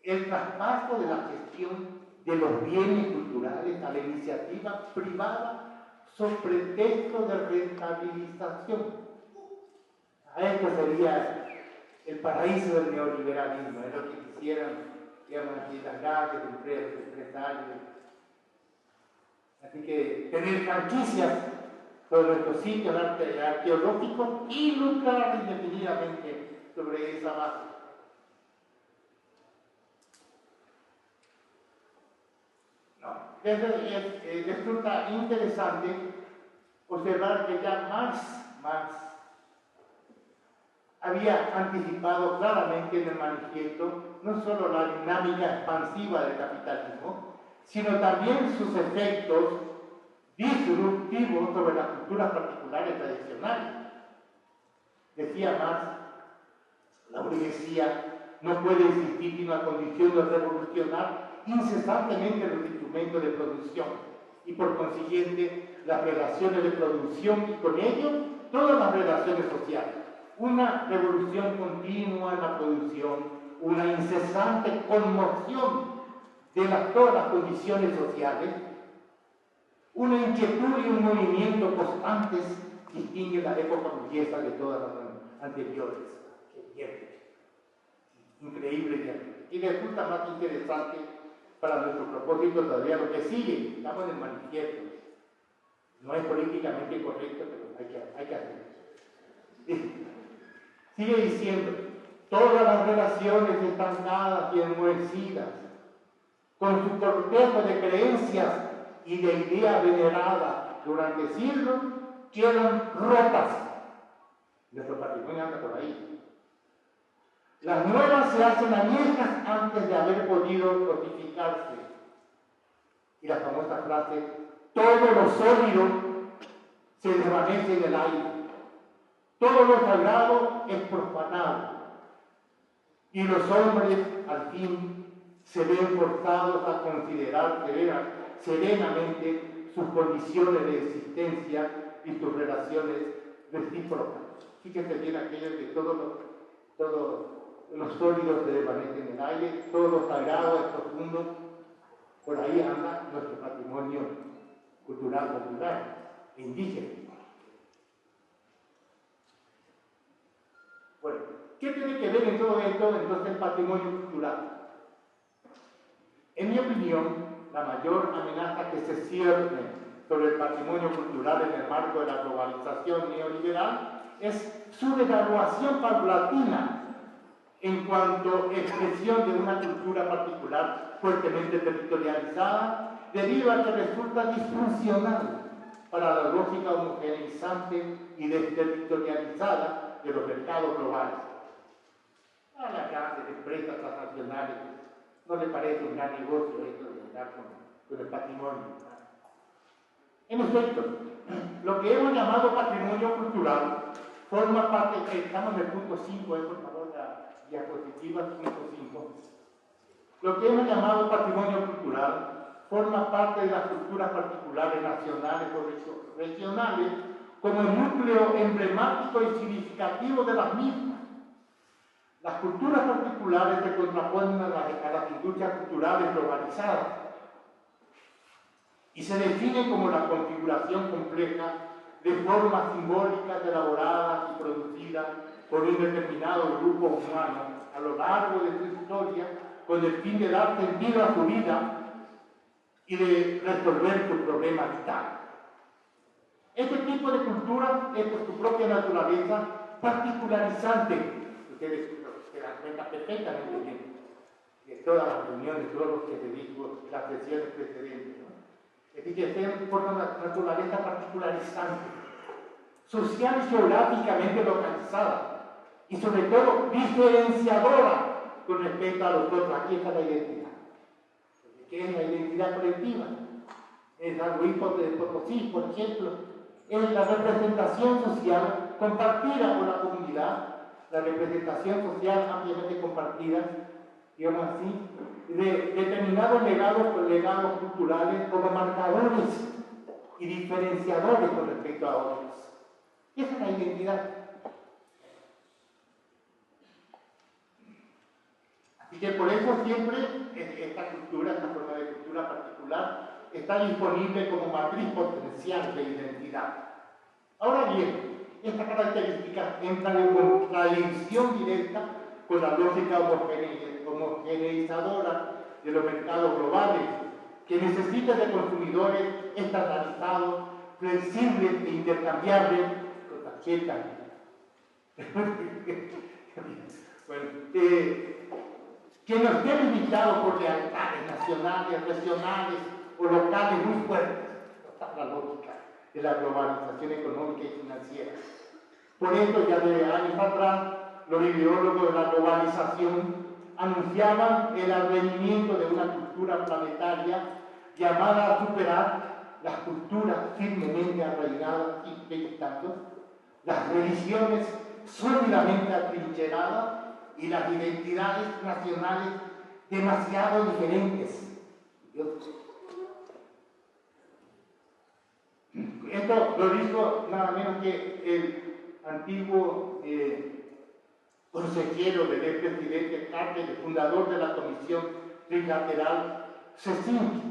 el traspaso de la gestión de los bienes culturales a la iniciativa privada sobre pretexto de rentabilización. A esto sería el paraíso del neoliberalismo, es lo que quisieran, digamos, las grandes empresas, empresarios. Así que tener franquicias sobre nuestros sitios arqueológicos y lucrar indefinidamente sobre esa base. Resulta interesante observar que ya Marx había anticipado claramente en el manifiesto no solo la dinámica expansiva del capitalismo, sino también sus efectos disruptivos sobre las culturas particulares tradicionales. Decía Marx, la burguesía no puede existir sino a condición de revolucionar incesantemente los instrumentos de producción y por consiguiente las relaciones de producción y con ello todas las relaciones sociales. Una revolución continua en la producción, una incesante conmoción de todas las condiciones sociales, una inquietud y un movimiento constantes distinguen la época burguesa de todas las anteriores. Increíble. Y resulta más interesante para nuestro propósito todavía lo que sigue. Estamos en el manifiesto. No es políticamente correcto, pero hay que hacerlo. Sigue diciendo, todas las relaciones estancadas y enmohecidas, con su cortejo de creencias y de ideas veneradas durante siglos, quedan rotas. Nuestro patrimonio anda por ahí. Las nuevas se hacen añejas antes de haber podido fortificarse. Y la famosa frase, todo lo sólido se desvanece en el aire. Todo lo sagrado es profanado. Y los hombres, al fin, se ven forzados a considerar serenamente sus condiciones de existencia y sus relaciones recíprocas. Fíjense bien aquello que todo los sólidos se desvanecen en el aire, todo lo sagrado es profundo. Por ahí anda nuestro patrimonio cultural popular e indígena. Bueno, ¿qué tiene que ver en todo esto entonces el patrimonio cultural? En mi opinión, la mayor amenaza que se cierne sobre el patrimonio cultural en el marco de la globalización neoliberal es su devaluación paulatina en cuanto a expresión de una cultura particular fuertemente territorializada, debido a que resulta disfuncional para la lógica homogeneizante y desterritorializada de los mercados globales. A las grandes empresas transnacionales no le parece un gran negocio esto de andar con el patrimonio. En efecto, lo que hemos llamado patrimonio cultural forma parte, estamos en el punto 5, por favor, la diapositiva 5.5. Lo que hemos llamado patrimonio cultural forma parte de las culturas particulares, nacionales o regionales, como el núcleo emblemático y significativo de las mismas. Las culturas particulares se contraponen a las industrias culturales globalizadas y se definen como la configuración compleja de formas simbólicas elaboradas y producidas por un determinado grupo humano a lo largo de su historia con el fin de dar sentido a su vida y de resolver su problema vital. Este tipo de cultura es por su propia naturaleza particularizante. Ustedes se dan cuenta perfectamente bien de todas las reuniones, todos los que se dijo en las sesiones precedentes, ¿no? Es decir, que tienen por naturaleza particularizante, social y geográficamente localizada, y sobre todo diferenciadora con respecto a los otros. Aquí está la identidad. ¿Qué es la identidad colectiva? En San Luis Potosí, por ejemplo, es la representación social compartida por la comunidad, la representación social ampliamente compartida, digamos así, de determinados legados culturales como marcadores y diferenciadores con respecto a otros. Esa es la identidad. Así que por eso siempre esta cultura, esta forma de cultura particular, está disponible como matriz potencial de identidad. Ahora bien, esta característica entra en contradicción directa con la lógica homogeneizadora de los mercados globales, que necesitan de consumidores estandarizados, flexibles e intercambiables con tarjetas. Bueno, que no esté limitado por lealtades nacionales, regionales o locales muy fuertes. No está la lógica de la globalización económica y financiera. Por esto, ya de años atrás, los ideólogos de la globalización anunciaban el advenimiento de una cultura planetaria llamada a superar las culturas firmemente arraigadas y vegetando, las religiones sólidamente atrincheradas y las identidades nacionales demasiado diferentes. Esto lo dijo nada menos que el antiguo consejero del expresidente Carter, el fundador de la Comisión Trilateral Czesinski,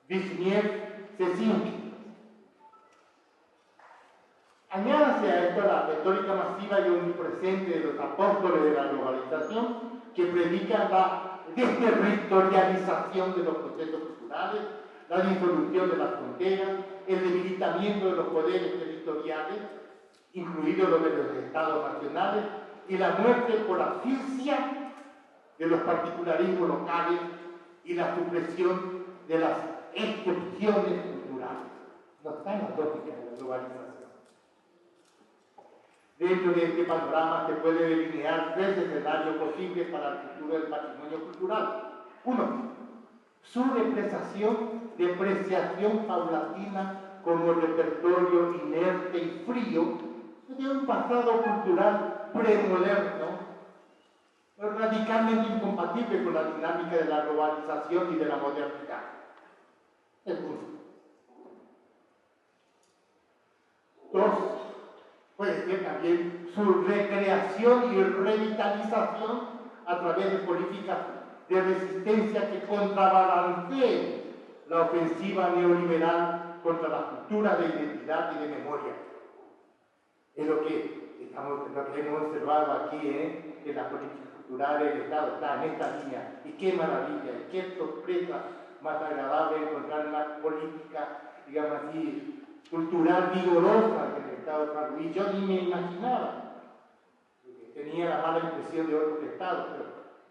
Wisniewski, Czesinski. Añádase a esto la retórica masiva y omnipresente de los apóstoles de la globalización que predican la desterritorialización de los procesos culturales, la disolución de las fronteras, el debilitamiento de los poderes territoriales, incluidos los de los estados nacionales, y la muerte por asfixia de los particularismos locales y la supresión de las excepciones culturales. No está en la lógica de la globalización. Dentro de este panorama se puede delinear tres escenarios posibles para el futuro del patrimonio cultural. Uno, su depreciación paulatina como repertorio inerte y frío de un pasado cultural premoderno, radicalmente incompatible con la dinámica de la globalización y de la modernidad. Segundo. Dos, puede ser también su recreación y revitalización a través de políticas de resistencia que contrabalanceen la ofensiva neoliberal contra las culturas de identidad y de memoria. Es lo que hemos observado aquí, que las políticas culturales del Estado están en esta línea. Y qué maravilla, y qué sorpresa más agradable encontrar una política, digamos así, cultural vigorosa que el Estado de San Luis. Yo ni me imaginaba. Tenía la mala impresión de otros estados, pero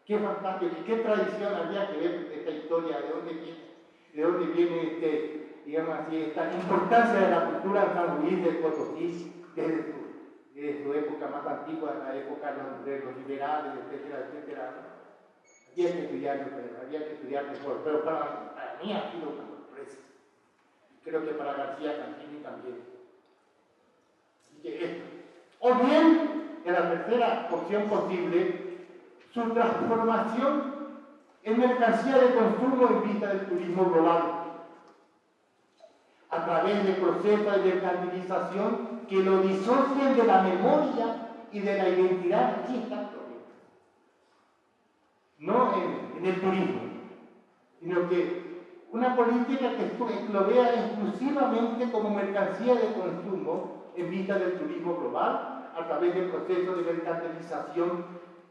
qué fantástico y qué tradición había que ver esta historia, de dónde viene digamos así, esta importancia de la cultura de San Luis del Potosí desde su época más antigua, la época de los liberales, etcétera, etcétera. Había que estudiar mejor, pero para mí ha sido una sorpresa. Creo que para García Campini también. Así que esto. O bien, en la tercera opción posible, su transformación en mercancía de consumo en vista del turismo global, a través de procesos de mercantilización que lo disocien de la memoria y de la identidad. Aquí está el problema. No en el turismo, sino que una política que lo vea exclusivamente como mercancía de consumo en vista del turismo global, a través del proceso de mercantilización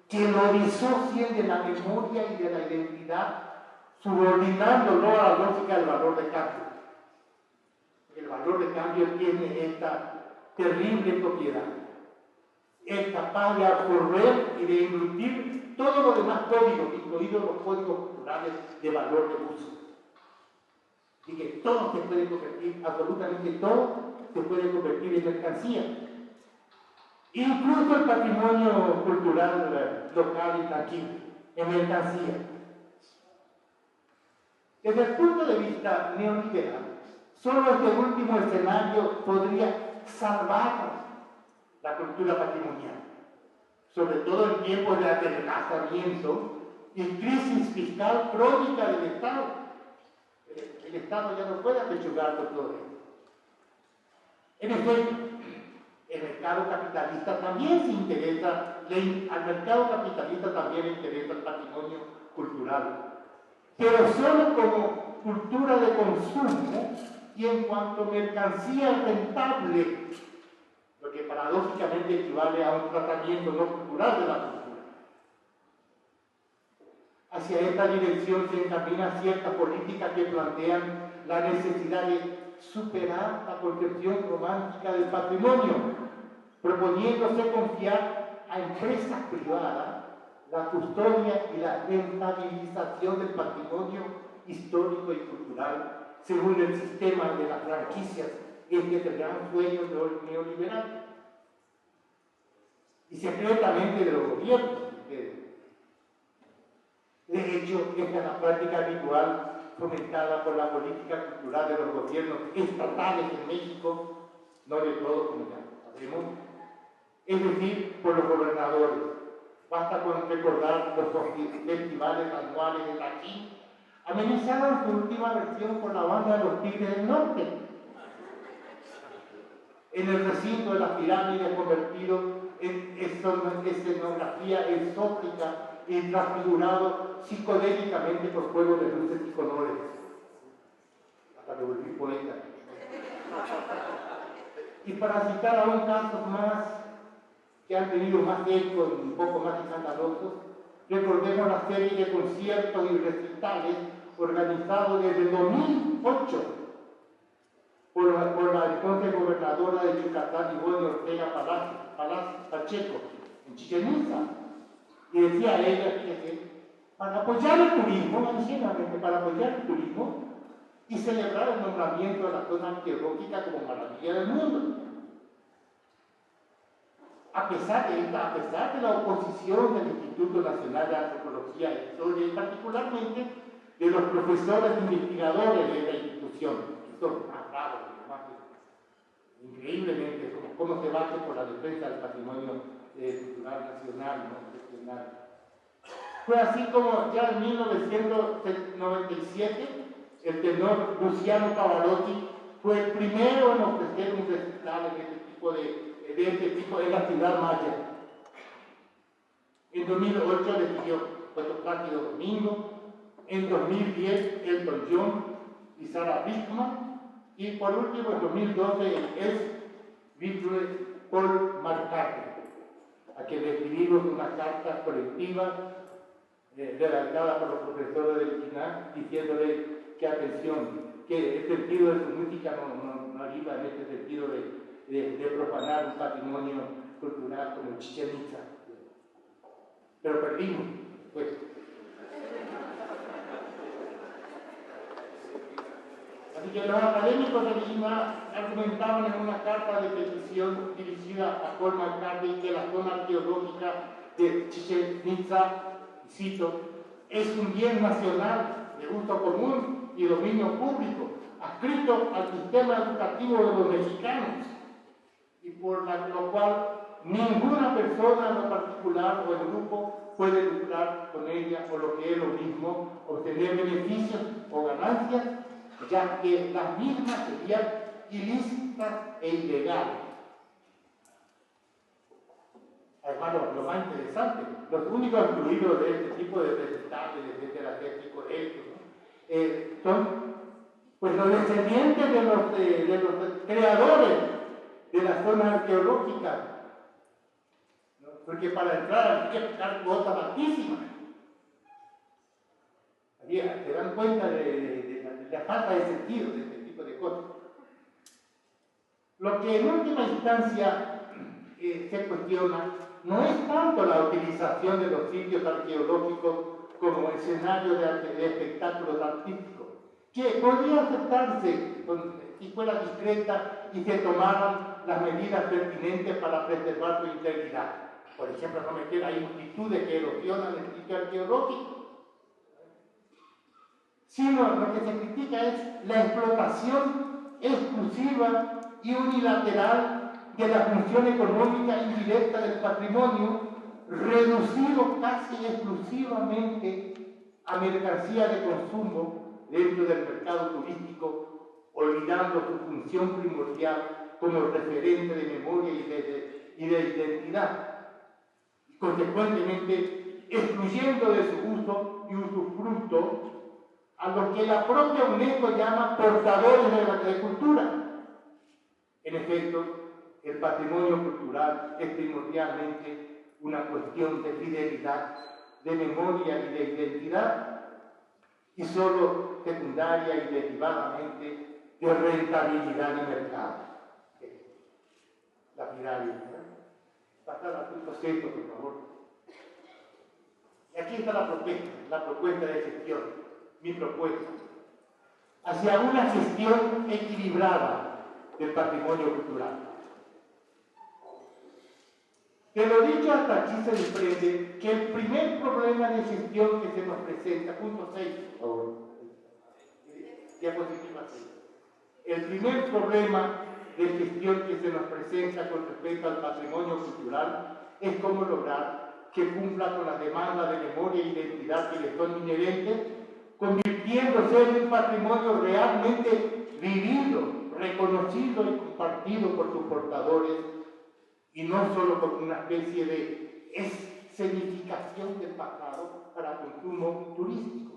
que lo disocien de la memoria y de la identidad, subordinándolo a la lógica del valor de cambio. El valor de cambio tiene esta terrible propiedad. Es capaz de absorber y de englutir todos los demás códigos, incluidos los códigos culturales de valor de uso. Y que todo se puede convertir, absolutamente todo se puede convertir en mercancía. Incluso el patrimonio cultural local y tangible, en mercancía. Desde el punto de vista neoliberal, solo este último escenario podría salvar la cultura patrimonial, sobre todo en tiempos de adelgazamiento y crisis fiscal crónica del Estado. El Estado ya no puede apechugar con todo esto. En efecto, el mercado capitalista también se interesa, al mercado capitalista también le interesa el patrimonio cultural, pero solo como cultura de consumo y en cuanto a mercancía rentable, lo que paradójicamente equivale a un tratamiento no cultural de la cultura. Hacia esta dirección se encamina ciertas políticas que plantean la necesidad de superar la concepción romántica del patrimonio, proponiéndose confiar a empresas privadas la custodia y la rentabilización del patrimonio histórico y cultural según el sistema de las franquicias, este es el gran sueño neoliberal. Y secretamente de los gobiernos. De hecho, esta es la práctica habitual fomentada por la política cultural de los gobiernos estatales en México, no de todos, como ya sabemos, es decir, por los gobernadores. Basta con recordar los festivales anuales de Taquín, amenizaron su última versión por la banda de los Tigres del Norte, en el recinto de las pirámides convertido en escenografía exótica y transfigurado psicodélicamente por juegos de luces y colores. Hasta me volví poeta. Y para citar aún casos más que han tenido más eco y un poco más escandalosos, recordemos la serie de conciertos y recitales organizados desde el 2008 por la entonces gobernadora de Yucatán, Ivonne Ortega Pacheco, en Chichén Itzá. Y decía ella, fíjese, para apoyar el turismo, adicionalmente, para apoyar el turismo y celebrar el nombramiento de la zona arqueológica como maravilla del mundo. A pesar de la oposición del Instituto Nacional de Antropología y Historia, y particularmente de los profesores e investigadores de la institución, que son más bravos, increíblemente, cómo se bate por la defensa del patrimonio cultural nacional, no regional. Fue así como ya en 1997 el tenor Luciano Pavarotti fue el primero en ofrecer un recital de este tipo en la ciudad maya. En 2008 le siguió Puerto Plácido Domingo, en 2010 Elton John y Sarah Brightman, y por último en 2012 el Beatle Paul McCartney, a quien le escribimos una carta colectiva redactada por los profesores del INAH diciéndole que atención, que el sentido de su música no iba en este sentido de profanar un patrimonio cultural como Chichén Itzá. Pero perdimos, pues. Así que los académicos de Lima argumentaban en una carta de petición dirigida a Paul McCartney que la zona arqueológica de Chichén Itzá, cito, es un bien nacional de gusto común y dominio público, adscrito al sistema educativo de los mexicanos, y por lo cual ninguna persona en lo particular o en grupo puede lucrar con ella, o lo que es lo mismo, obtener beneficios o ganancias, ya que las mismas serían ilícitas e ilegales. Además, lo más interesante, los únicos incluidos de este tipo de recitales, etcétera, son pues los descendientes de los creadores de la zona arqueológica, ¿no? Porque para entrar hay que pagar cuotas altísimas. Se dan cuenta de la falta de sentido de este tipo de cosas. Lo que en última instancia se cuestiona no es tanto la utilización de los sitios arqueológicos como escenario de espectáculos artísticos, que podría aceptarse si fuera discreta y se tomaran las medidas pertinentes para preservar su integridad. Por ejemplo, no meter ahí multitudes que erosionan el sitio arqueológico. Sino lo que se critica es la explotación exclusiva y unilateral de la función económica indirecta del patrimonio, reducido casi exclusivamente a mercancía de consumo dentro del mercado turístico, olvidando su función primordial como referente de memoria y de identidad, y consecuentemente excluyendo de su uso y usufructo a lo que la propia UNESCO llama portadores de cultura. En efecto, el patrimonio cultural es primordialmente una cuestión de fidelidad, de memoria y de identidad, y solo secundaria y derivadamente de rentabilidad y mercado. La pirámide. Pasar al punto 6, por favor. Y aquí está la propuesta de gestión, mi propuesta, hacia una gestión equilibrada del patrimonio cultural. De lo dicho hasta aquí se desprende que el primer problema de gestión que se nos presenta, punto 6, por favor, diapositiva 6. El primer problema de gestión que se nos presenta con respecto al patrimonio cultural es cómo lograr que cumpla con las demandas de memoria e identidad que le son inherentes, convirtiéndose en un patrimonio realmente vivido, reconocido y compartido por sus portadores, y no solo como una especie de escenificación del pasado para consumo turístico.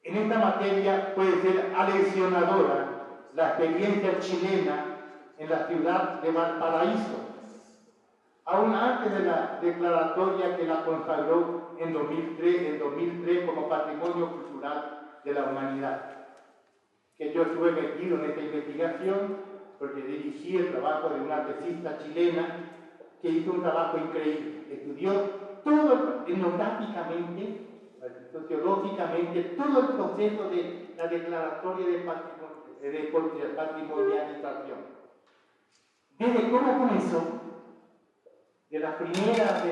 En esta materia puede ser aleccionadora la experiencia chilena en la ciudad de Valparaíso, aún antes de la declaratoria que la consagró en 2003 como Patrimonio Cultural de la Humanidad. Que yo estuve metido en esta investigación porque dirigí el trabajo de una artesista chilena que hizo un trabajo increíble. Estudió todo etnográficamente, sociológicamente, todo el proceso de la declaratoria de patrimonialización. Desde cómo comenzó, de las primeras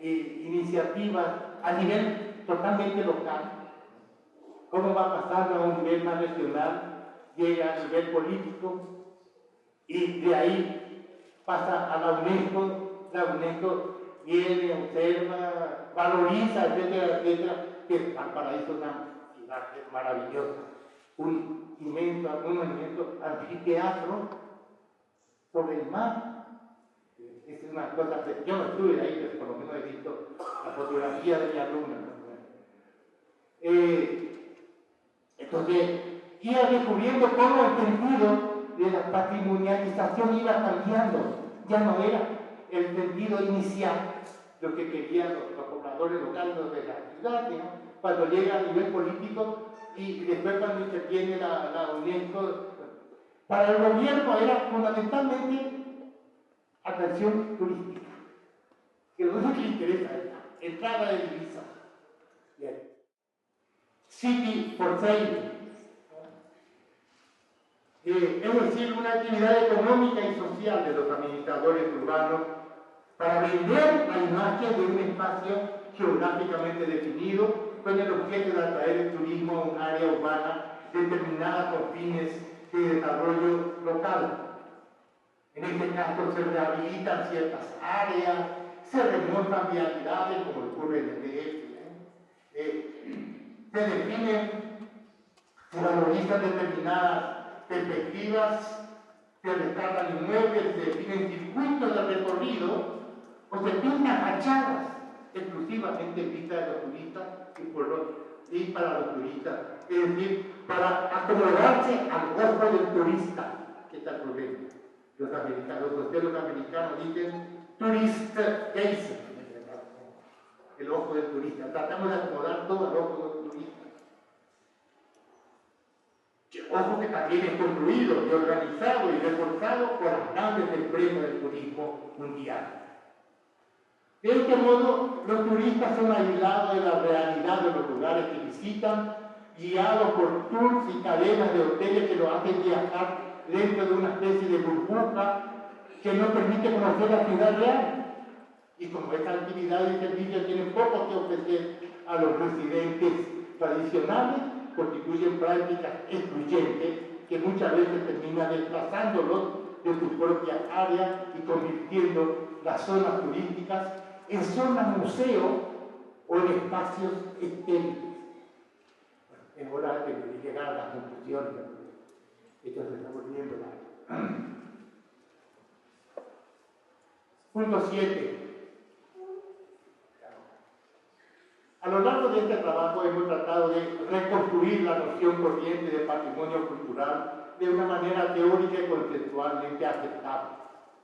iniciativas a nivel totalmente local, cómo va pasando a un nivel más regional, llega a nivel político y de ahí pasa a la UNESCO viene, observa, valoriza, etcétera, etcétera, que Valparaíso es una ciudad maravillosa, un inmenso anfiteatro sobre el mar. Es una cosa que yo no estuve ahí, pero por lo menos he visto la fotografía de mi alumna. Entonces, iba descubriendo cómo el sentido de la patrimonialización iba cambiando. Ya no era el sentido inicial, lo que querían los pobladores locales de la ciudad, ¿no? Cuando llega a nivel político y después cuando interviene la UNESCO. Para el gobierno era fundamentalmente atracción turística, que lo único que le interesa es la entrada de divisas. City for sale, es decir, una actividad económica y social de los administradores urbanos para vender la imagen de un espacio geográficamente definido con el objeto de atraer el turismo a un área urbana determinada con fines de desarrollo local. En este caso se rehabilitan ciertas áreas, se remontan vialidades como ocurre en el DF. Se definen, se valorizan determinadas perspectivas, se rescatan inmuebles, se definen circuitos de recorrido o se pintan fachadas exclusivamente en vista de los turistas y para los turistas. Es decir, para acomodarse al ojo del turista, que está el problema. Los sociólogos americanos dicen tourist gaze, el ojo del turista. Tratamos de acomodar todo al ojo del turista. Ojo que también es construido y organizado y reforzado por las grandes empresas del turismo mundial. De este modo, los turistas son aislados de la realidad de los lugares que visitan, guiados por tours y cadenas de hoteles que los hacen viajar dentro de una especie de burbuja que no permite conocer la ciudad real. Y como esta actividad y servicio tienen poco que ofrecer a los residentes tradicionales, constituyen prácticas excluyentes que muchas veces terminan desplazándolos de sus propias áreas y convirtiendo las zonas turísticas en zonas museo o en espacios estériles. Bueno, es hora de llegar a las conclusiones. Esto se está volviendo largo. Punto 7. A lo largo de este trabajo hemos tratado de reconstruir la noción corriente de patrimonio cultural de una manera teórica y conceptualmente aceptable.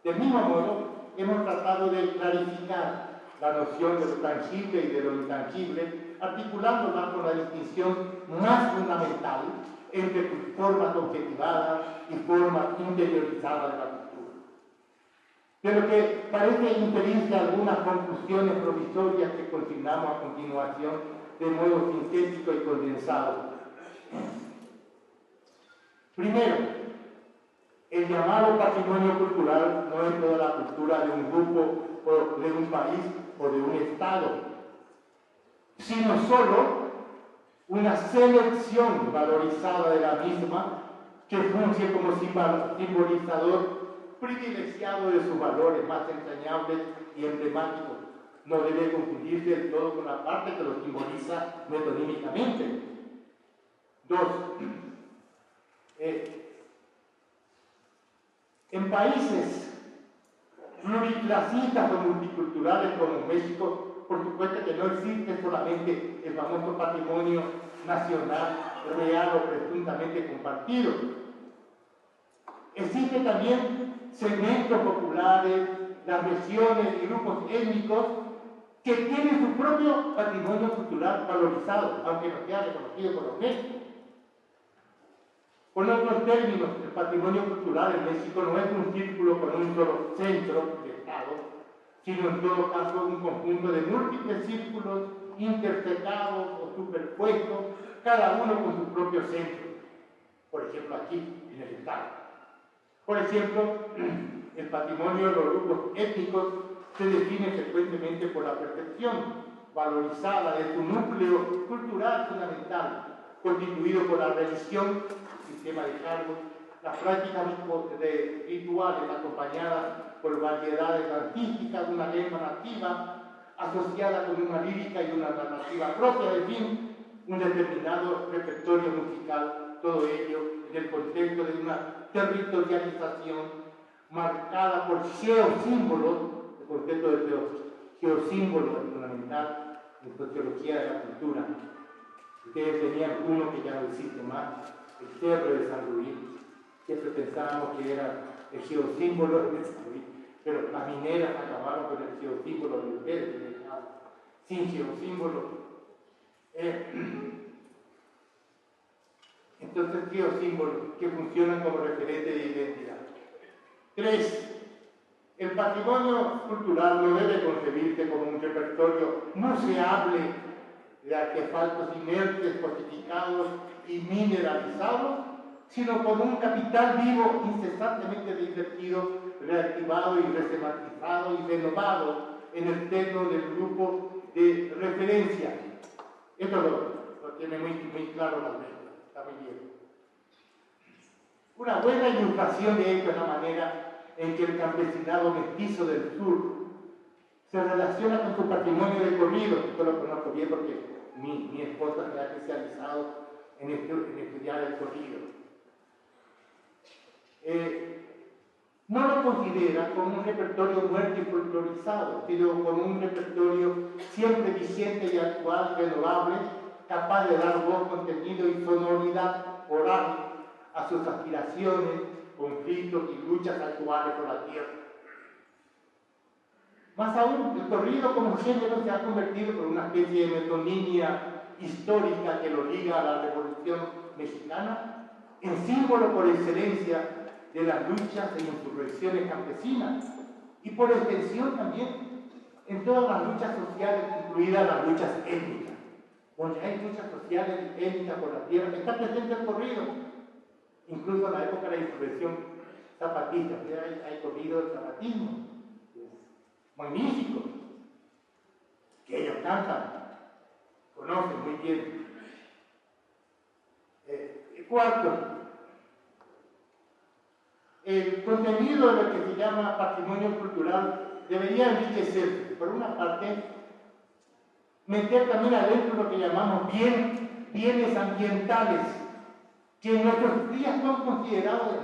Del mismo modo, hemos tratado de clarificar la noción de lo tangible y de lo intangible, articulándola con la distinción más fundamental entre formas objetivadas y formas interiorizadas de la cultura. De lo que parece inferirse algunas conclusiones provisorias que consignamos a continuación de modo sintético y condensado. Primero, el llamado patrimonio cultural no es toda la cultura de un grupo o de un país o de un estado, sino solo una selección valorizada de la misma que funge como simbolizador privilegiado de sus valores más entrañables y emblemáticos. No debe confundirse del todo con la parte que lo simboliza metonímicamente. 2. En países pluriclasistas o multiculturales como México, por supuesto que no existe solamente el famoso patrimonio nacional, real o presuntamente compartido. Existen también segmentos populares, las regiones y grupos étnicos que tienen su propio patrimonio cultural valorizado, aunque no sea reconocido por la UNESCO. Con otros términos, el patrimonio cultural en México no es un círculo con un solo centro de Estado, sino en todo caso un conjunto de múltiples círculos intersecados o superpuestos, cada uno con su propio centro. Por ejemplo, aquí, en el Estado. Por ejemplo, el patrimonio de los grupos étnicos se define frecuentemente por la percepción valorizada de su núcleo cultural fundamental, constituido por la religión, sistema de cargos, las prácticas rituales acompañadas por variedades artísticas, una lengua nativa, asociada con una lírica y una narrativa propia, en fin, un determinado repertorio musical, todo ello en el contexto de una territorialización marcada por geosímbolos, el concepto de geosímbolo es fundamental en sociología de la cultura. Ustedes tenían uno que ya no existe más, el Cerro de San Luis. Siempre pensábamos que era el geosímbolo de San Luis, pero las mineras acabaron con el geosímbolo de ustedes, sin geosímbolo. Entonces, geosímbolos que funcionan como referente de identidad. 3. El patrimonio cultural no debe concebirse como un repertorio museable de artefactos inertes, cosificados y mineralizados, sino como un capital vivo incesantemente divertido, reactivado y resematizado y renovado en el seno del grupo de referencia. Esto lo tiene muy claro la ley, está muy bien. Una buena ilustración de esto es la manera en que el campesinado mestizo del sur se relaciona con su patrimonio de corrido. Yo lo conozco bien porque mi esposa se ha especializado en estudiar el corrido. No lo considera como un repertorio muerto y folclorizado, sino como un repertorio siempre vigente y actual, renovable, capaz de dar voz, contenido y sonoridad oral a sus aspiraciones, conflictos y luchas actuales por la tierra. Más aún, el corrido como género se ha convertido por una especie de metonimia histórica que lo liga a la Revolución Mexicana, en símbolo por excelencia de las luchas e insurrecciones campesinas y por extensión también en todas las luchas sociales, incluidas las luchas étnicas. Donde hay luchas sociales y étnicas por la tierra, está presente el corrido. Incluso en la época de la insurrección zapatista, hay corrido del zapatismo, magnífico, que ellos cantan, conocen muy bien. Cuarto, el contenido de lo que se llama patrimonio cultural debería enriquecerse. Por una parte, meter también adentro lo que llamamos bienes ambientales, que en nuestros días son considerados,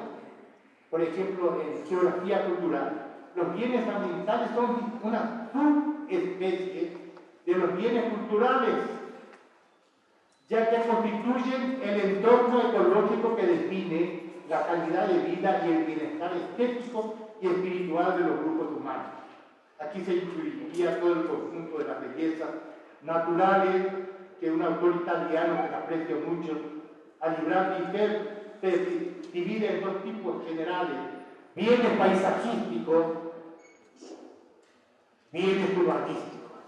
por ejemplo, en geografía cultural. Los bienes ambientales son una subespecie de los bienes culturales, ya que constituyen el entorno ecológico que define la calidad de vida y el bienestar estético y espiritual de los grupos humanos. Aquí se incluiría todo el conjunto de las bellezas naturales que un autor italiano que aprecio mucho, Alibrandi se divide en dos tipos generales: bienes paisajísticos, bienes urbanísticos.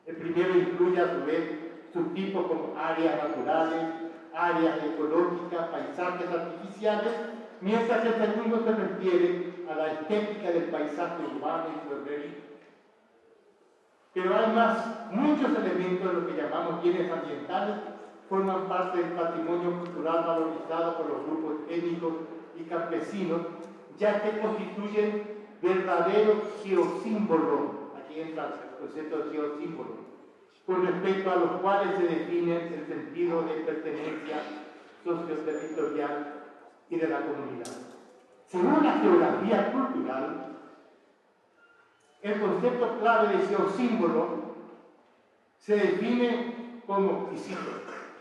El primero incluye a su vez subtipos como áreas naturales, áreas ecológicas, paisajes artificiales, mientras que el segundo se refiere a la estética del paisaje urbano y pueblerino. Pero hay muchos elementos de lo que llamamos bienes ambientales, forman parte del patrimonio cultural valorizado por los grupos étnicos y campesinos, ya que constituyen verdaderos geosímbolos. Aquí entra el concepto de geosímbolo, con respecto a los cuales se define el sentido de pertenencia socioterritorial y de la comunidad. Según la geografía cultural, el concepto clave de geosímbolo se define como, y cito,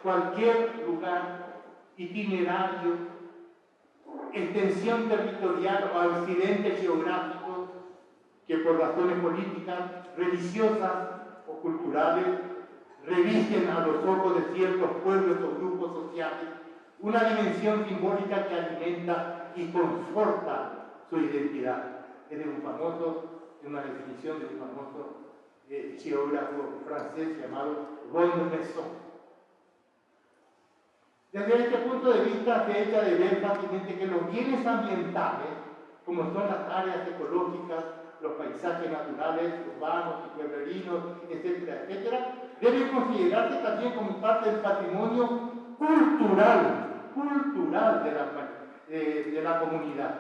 cualquier lugar, itinerario, extensión territorial o accidente geográfico que por razones políticas, religiosas o culturales revisten a los ojos de ciertos pueblos o grupos sociales una dimensión simbólica que alimenta y conforta su identidad. Es de una definición de un famoso geógrafo francés llamado Bonne-Messon. Desde este punto de vista se echa de ver fácilmente que los bienes ambientales, como son las áreas ecológicas, los paisajes naturales, urbanos y pueblerinos, etcétera, etcétera, deben considerarse también como parte del patrimonio cultural de la comunidad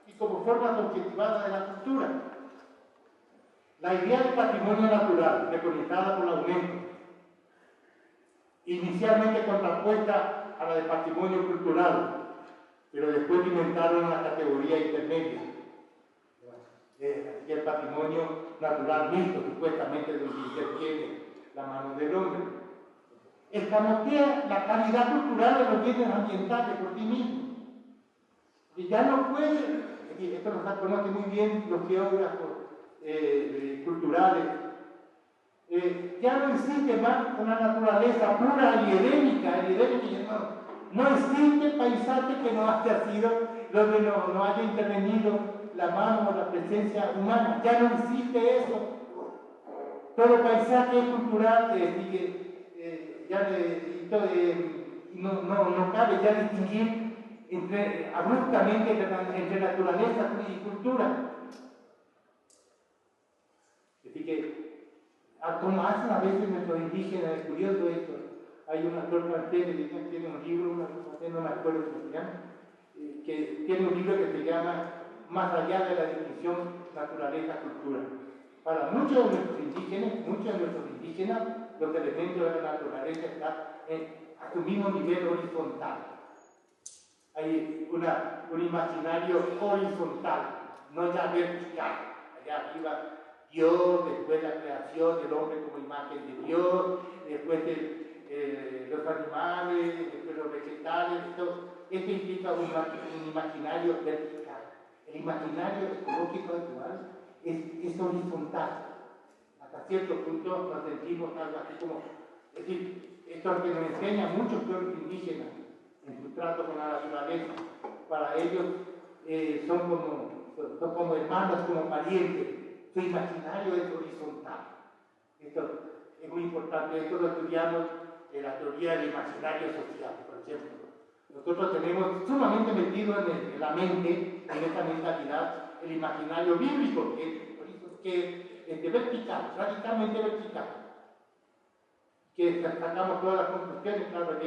y como formas objetivadas de la cultura. La idea del patrimonio natural, preconizada por la UNESCO, inicialmente contrapuesta a la de patrimonio cultural, pero después inventaron una categoría intermedia, el patrimonio natural mixto, supuestamente donde interviene la mano del hombre. Escamotea la calidad cultural de los bienes ambientales por sí mismo. Y ya no puede, esto lo conocen muy bien los geógrafos culturales, ya no existe más una naturaleza pura y edénica, no existe paisaje que no haya sido, donde no haya intervenido la mano o la presencia humana, ya no existe eso. Todo paisaje cultural no cabe ya distinguir abruptamente entre naturaleza y cultura. Así que, como hacen a veces nuestros indígenas, es curioso esto. Hay un autor francés que tiene un libro, no me acuerdo cómo se llama, que tiene un libro que se llama Más allá de la definición naturaleza-cultura. Para muchos de nuestros indígenas, los elementos de la naturaleza están a su mismo nivel horizontal. Hay un imaginario horizontal, no ya vertical, allá arriba. Dios, después la creación del hombre como imagen de Dios, después los animales, después los vegetales, todo. Esto implica un imaginario vertical. El imaginario ecológico actual es horizontal. Hasta cierto punto nos sentimos algo así como, es decir, esto es lo que nos enseña muchos pueblos indígenas en su trato con la naturaleza. Para ellos son como hermanos, como parientes. Su imaginario es horizontal. Esto es muy importante. Esto lo estudiamos en la teoría del imaginario social, por ejemplo. Nosotros tenemos sumamente metido en la mente, en esta mentalidad, el imaginario bíblico, que es vertical, radicalmente vertical. Que sacamos todas las conclusiones, claro,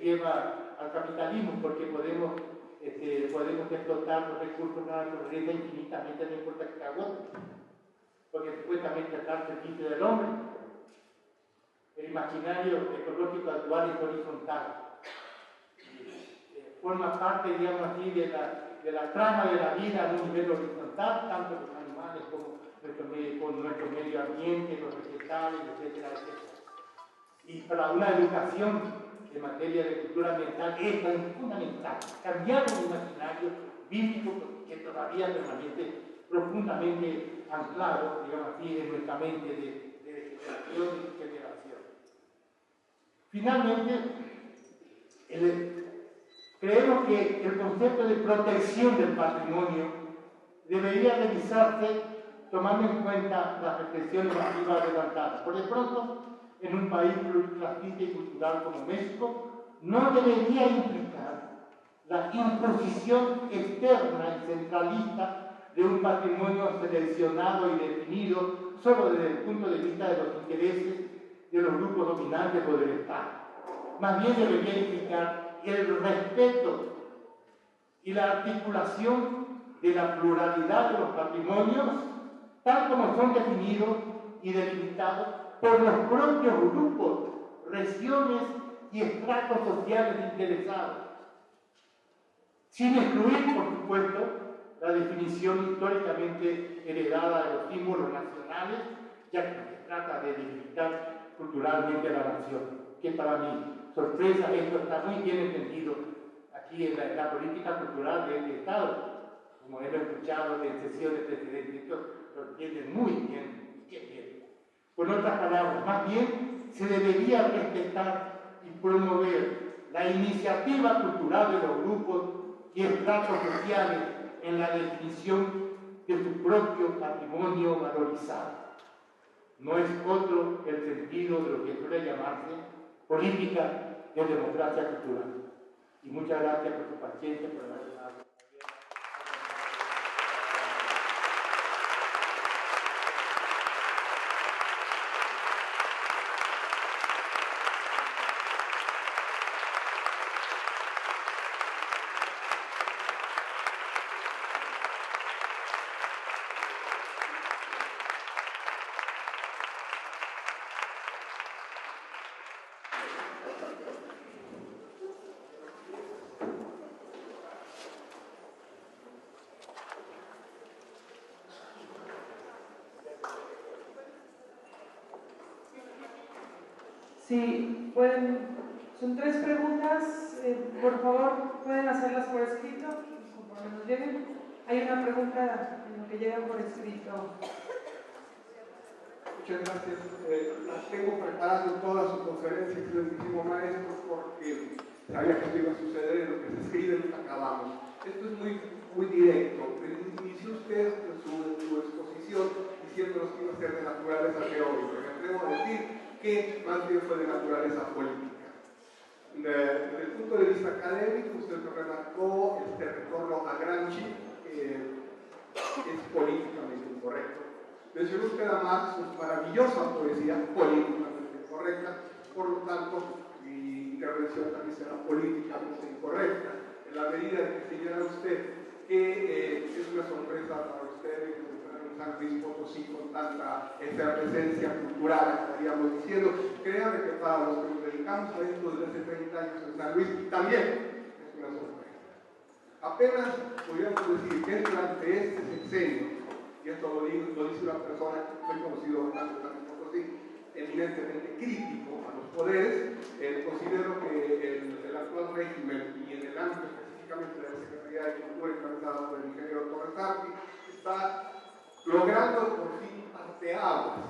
lleva al capitalismo, porque podemos explotar los recursos de la naturaleza infinitamente, no importa que agoten, porque supuestamente está al servicio del hombre. El imaginario ecológico actual es horizontal, forma parte, digamos así, de la trama de la vida a un nivel horizontal, tanto los animales como nuestro medio ambiente, los vegetales, etcétera, etcétera. Y para una educación en materia de cultura ambiental es fundamental cambiar el imaginario bíblico que todavía permanece profundamente anclado, digamos así, en nuestra mente de generación en generación. Finalmente, creemos que el concepto de protección del patrimonio debería revisarse tomando en cuenta las reflexiones arriba adelantadas. Por de pronto, en un país pluriclasista y cultural como México, no debería implicar la imposición externa y centralista de un patrimonio seleccionado y definido solo desde el punto de vista de los intereses de los grupos dominantes o del Estado. Más bien debería implicar el respeto y la articulación de la pluralidad de los patrimonios, tal como son definidos y delimitados por los propios grupos, regiones y estratos sociales interesados, sin excluir, por supuesto, la definición históricamente heredada de los símbolos nacionales, ya que se trata de delimitar culturalmente a la nación, que para mi sorpresa esto está muy bien entendido aquí en la política cultural de este Estado. Como hemos escuchado en sesiones precedentes, esto lo entienden muy bien, qué bien. Con otras palabras, más bien se debería respetar y promover la iniciativa cultural de los grupos y estratos sociales en la definición de su propio patrimonio valorizado. No es otro el sentido de lo que suele llamarse política de democracia cultural. Y muchas gracias por su paciencia, por haber dado. Sí, son 3 preguntas, por favor pueden hacerlas por escrito, conforme nos lleguen. Hay una pregunta en lo que llega por escrito. Muchas gracias. Las tengo preparando toda su conferencia, excelentísimo maestro, porque sabía que esto iba a suceder en lo que se escribe y acabamos. Esto es muy directo. Inició usted su exposición diciéndonos que iba a ser de naturaleza teórica. Me atrevo a decir que más bien fue de naturaleza política. Desde el punto de vista académico, usted remarcó este retorno a Gramsci, es políticamente incorrecto. Mencionó usted a Marx, su maravillosa poesía, políticamente incorrecta, por lo tanto, mi intervención también será políticamente incorrecta, en la medida de que señala usted que es una sorpresa para usted que San Luis Potosí con tanta efervescencia cultural, estaríamos diciendo. Créanme que para los que nos dedicamos a esto desde hace 30 años en San Luis, también es una sorpresa. Apenas podríamos decir que durante este sexenio, y esto lo dice una persona que soy conocido bastante en San Luis Potosí, eminentemente crítico a los poderes, considero que el actual régimen, y en el ámbito específicamente de la Secretaría de Cultura encabezada por el ingeniero Torres Arpi, está logrando por fin parteaguas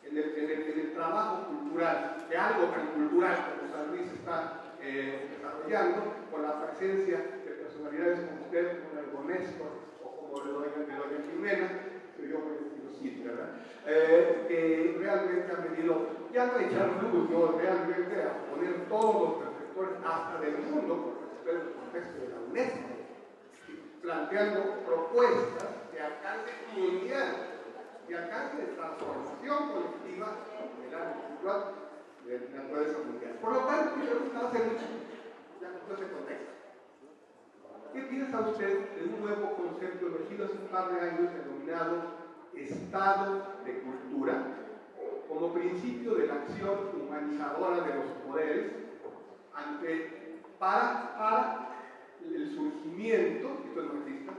en el trabajo cultural, de algo tan cultural como San Luis está desarrollando, con la presencia de personalidades como usted, como el Néstor o como de doña Jimena, que yo voy a decirlo sí, ¿verdad? Que realmente han venido, ya no a echar luz, ¿no? Realmente a poner todos los reflectores hasta del mundo, porque usted es el contexto de la UNESCO, planteando propuestas de alcance mundial, de alcance de transformación colectiva del ámbito cultural de la naturaleza mundial. Por lo tanto, mi pregunta va a ser mucho, ya con todo ese contexto. ¿Qué piensa usted de un nuevo concepto emergido hace un par de años denominado Estado de Cultura, como principio de la acción humanizadora de los poderes para el surgimiento, esto es marxista,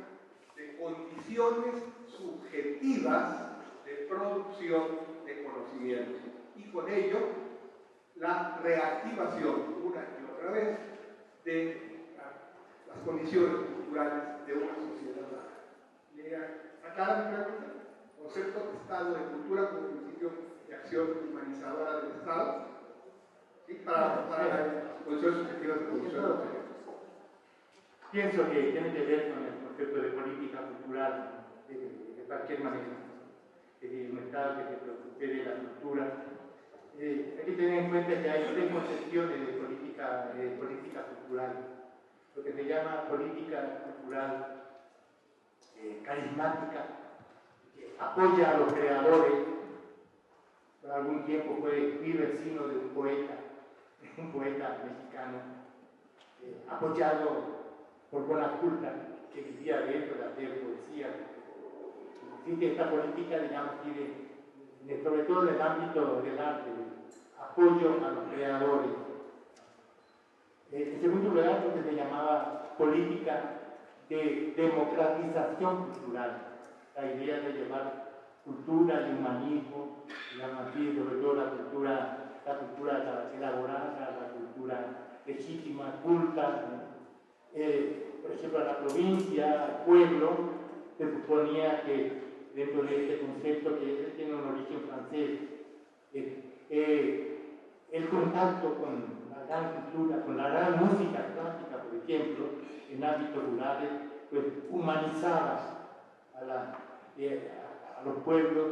de condiciones subjetivas de producción de conocimiento y con ello la reactivación una y otra vez de las condiciones culturales de una sociedad. ¿Le aclara mi pregunta? Concepto de Estado de Cultura como principio de acción humanizadora del Estado, ¿sí? Para las condiciones subjetivas de producción de conocimiento. Pienso que tiene que ver con el concepto de política cultural de cualquier manera. Un Estado que se preocupe de la cultura. Hay que tener en cuenta que hay 3 concepciones de política cultural. Lo que se llama política cultural carismática, que apoya a los creadores. Por algún tiempo fui vecino de un poeta mexicano, apoyado por Bonaculta, que vivía de esto, de hacer poesía. Así que esta política, digamos, tiene, sobre todo en el ámbito del arte, de apoyo a los creadores. En segundo lugar, lo que se llamaba política de democratización cultural, la idea de llevar cultura y humanismo, digamos así, sobre todo la cultura elaborada, la cultura legítima, culta. Por ejemplo, a la provincia, al pueblo, se suponía que dentro de este concepto que tiene un origen francés, el contacto con la gran cultura, con la gran música clásica, por ejemplo, en ámbitos rurales, pues humanizaba a los pueblos.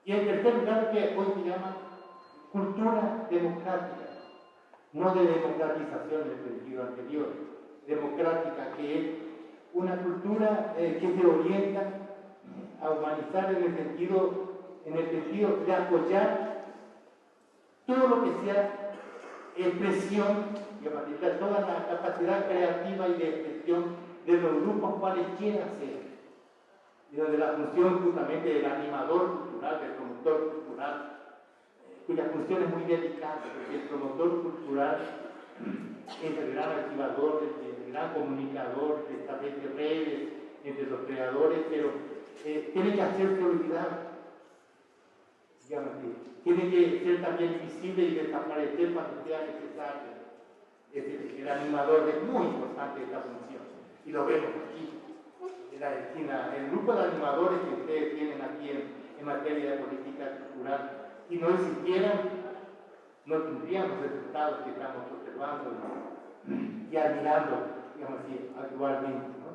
Y en tercer lugar, que hoy se llama cultura democrática, no de democratización en el sentido anterior, democrática, que es una cultura que se orienta a humanizar en el sentido de apoyar todo lo que sea expresión, digamos, toda la capacidad creativa y de expresión de los grupos cualesquiera ser, y donde la función justamente del animador cultural, del promotor cultural, cuya función es muy delicada, porque el promotor cultural es el gran activador, el gran comunicador, establece redes entre los creadores, pero tiene que hacerse olvidar, digamos así, tiene que ser también visible y desaparecer cuando sea necesario. El animador es muy importante esta función, y lo vemos aquí, en la esquina, el grupo de animadores que ustedes tienen aquí en materia de política cultural, si no existieran, no tendríamos los resultados que estamos observando y admirando, digamos así, actualmente, ¿no?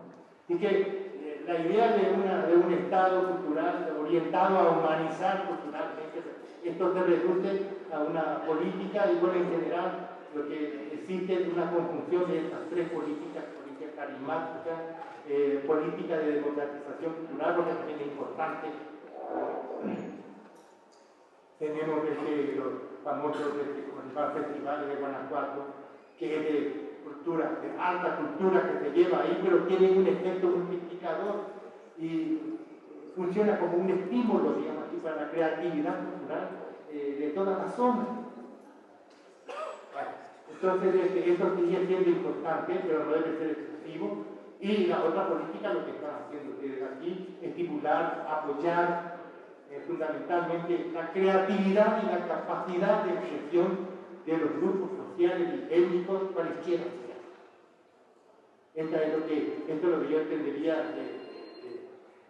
Así que la idea de un Estado cultural orientado a humanizar culturalmente, esto se reduce a una política, y bueno, en general, lo que existe es una conjunción de estas tres políticas: política carismática, política de democratización cultural, porque también es importante. Tenemos los famosos festivales de Guanajuato, que es de cultura, de alta cultura que se lleva ahí, pero tiene un efecto multiplicador y funciona como un estímulo, digamos así, para la creatividad cultural de toda la zona. Bueno, entonces, esto sigue siendo importante, pero no debe ser excesivo. Y la otra política, lo que están haciendo ustedes aquí, estimular, apoyar fundamentalmente la creatividad y la capacidad de expresión de los grupos sociales y étnicos, cualesquiera sean. Esto es lo que yo entendería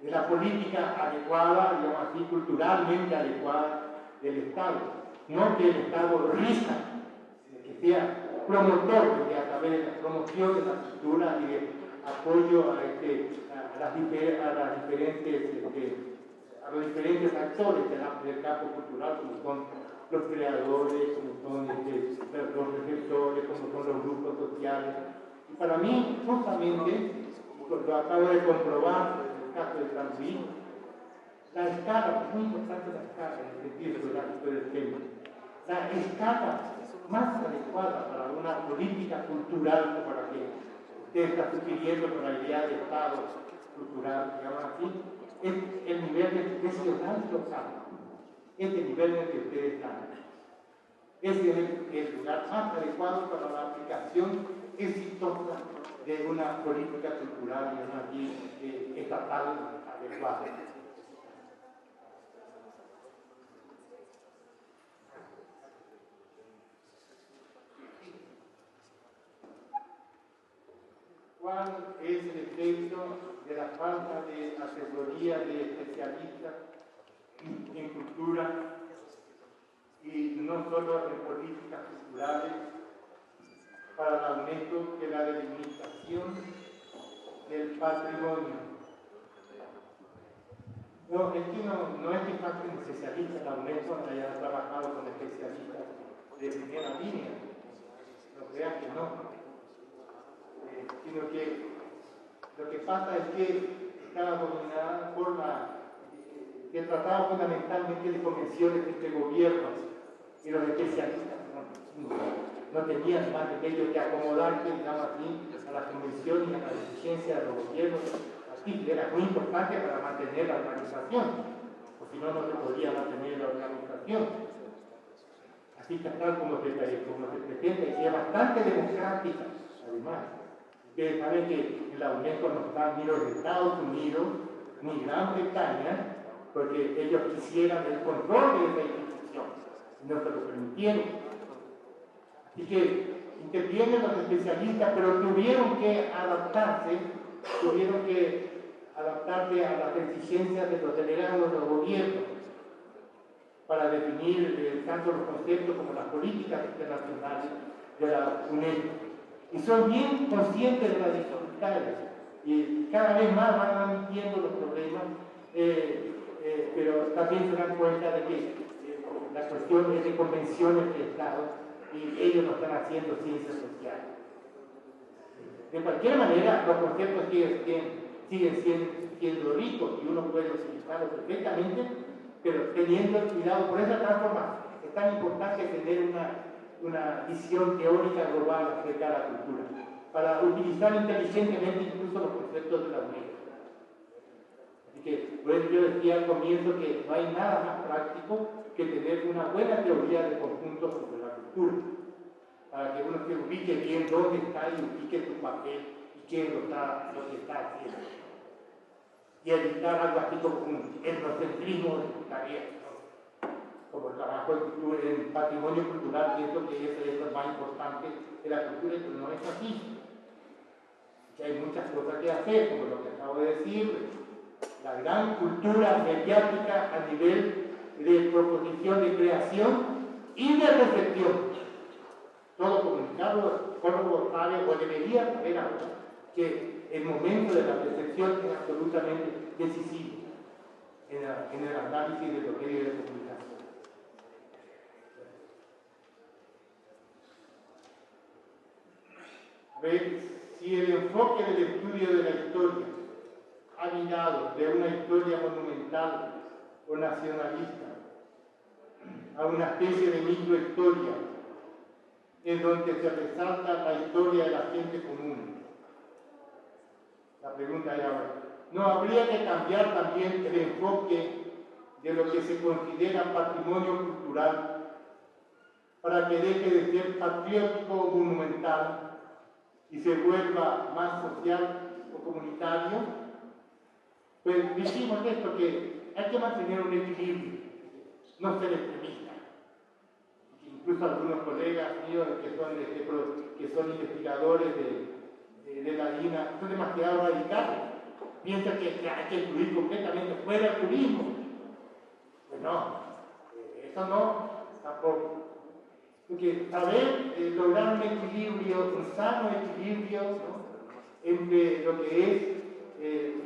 de la política adecuada, digamos así, culturalmente adecuada del Estado. No que el Estado rija, sino que sea promotor, a través de la promoción de la cultura y de apoyo a los diferentes actores del campo cultural, como son los creadores, como son los receptores, como son los grupos sociales. Y para mí, justamente, lo acabo de comprobar en el caso de San Luis, la escala, es muy importante la escala en el sentido geográfico del tema, la escala más adecuada para una política cultural como la que usted está sugiriendo con la idea de Estado cultural, digamos así, es el nivel de regional local, es el nivel en el que ustedes están. Ese es el lugar más adecuado para la aplicación exitosa de una política cultural y estatal adecuada. ¿Cuál es el efecto de la falta de asesoría de especialistas en cultura y no solo en políticas culturales para la UNESCO, que la delimitación del patrimonio? No, es que no es que falten especialistas en la UNESCO, que hayan trabajado con especialistas de primera línea, no crean que no. Sino que lo que pasa es que estaba dominada por que trataba fundamentalmente de convenciones entre gobiernos, y los especialistas no tenían más remedio que acomodarse, digamos así, a las convenciones y a las exigencias de los gobiernos. Así era muy importante para mantener la organización, porque si no, no se podía mantener la organización. Así que tal como se pretende, y es bastante democrática, además. Ustedes saben que en la UNESCO no están ni los Estados Unidos ni Gran Bretaña, porque ellos quisieran el control de esa institución y no se lo permitieron. Así que intervienen los especialistas, pero tuvieron que adaptarse a las exigencias de los delegados de los gobiernos para definir tanto los conceptos como las políticas internacionales de la UNESCO. Y son bien conscientes de las dificultades y cada vez más van admitiendo los problemas, pero también se dan cuenta de que la cuestión es de convenciones de Estado y ellos no están haciendo ciencias sociales. De cualquier manera, los conceptos siguen siendo ricos y uno puede utilizarlos perfectamente, pero teniendo cuidado por esa transformación. Es tan importante tener una visión teórica global acerca de la cultura, para utilizar inteligentemente incluso los conceptos de la UNESCO. Así que, por eso yo decía al comienzo que no hay nada más práctico que tener una buena teoría de conjuntos sobre la cultura, para que uno se ubique bien dónde está y ubique su papel y qué es lo que está haciendo. Y evitar algo así como un etnocentrismo de sus tareas, ¿no? Como el trabajo en patrimonio cultural, pienso que eso es lo más importante de la cultura, pero no es así. Que hay muchas cosas que hacer, como lo que acabo de decir, la gran cultura mediática a nivel de proposición de creación y de recepción. Todo comunicado, Córdoba sabe o debería saber ahora que el momento de la recepción es absolutamente decisivo en el análisis de los medios de comunicación. A ver, si el enfoque del estudio de la historia ha mirado de una historia monumental o nacionalista a una especie de microhistoria en donde se resalta la historia de la gente común. La pregunta era ahora, ¿no habría que cambiar también el enfoque de lo que se considera patrimonio cultural para que deje de ser patriótico o monumental y se vuelva más social o comunitario? Pues dijimos esto, que hay que mantener un equilibrio, no ser extremista. Incluso algunos colegas míos que son investigadores de la INA son demasiado radicales. Piensan que hay que incluir completamente fuera el turismo. Pues no, eso no, tampoco. Porque saber lograr un equilibrio, un sano equilibrio, ¿no?, entre lo que es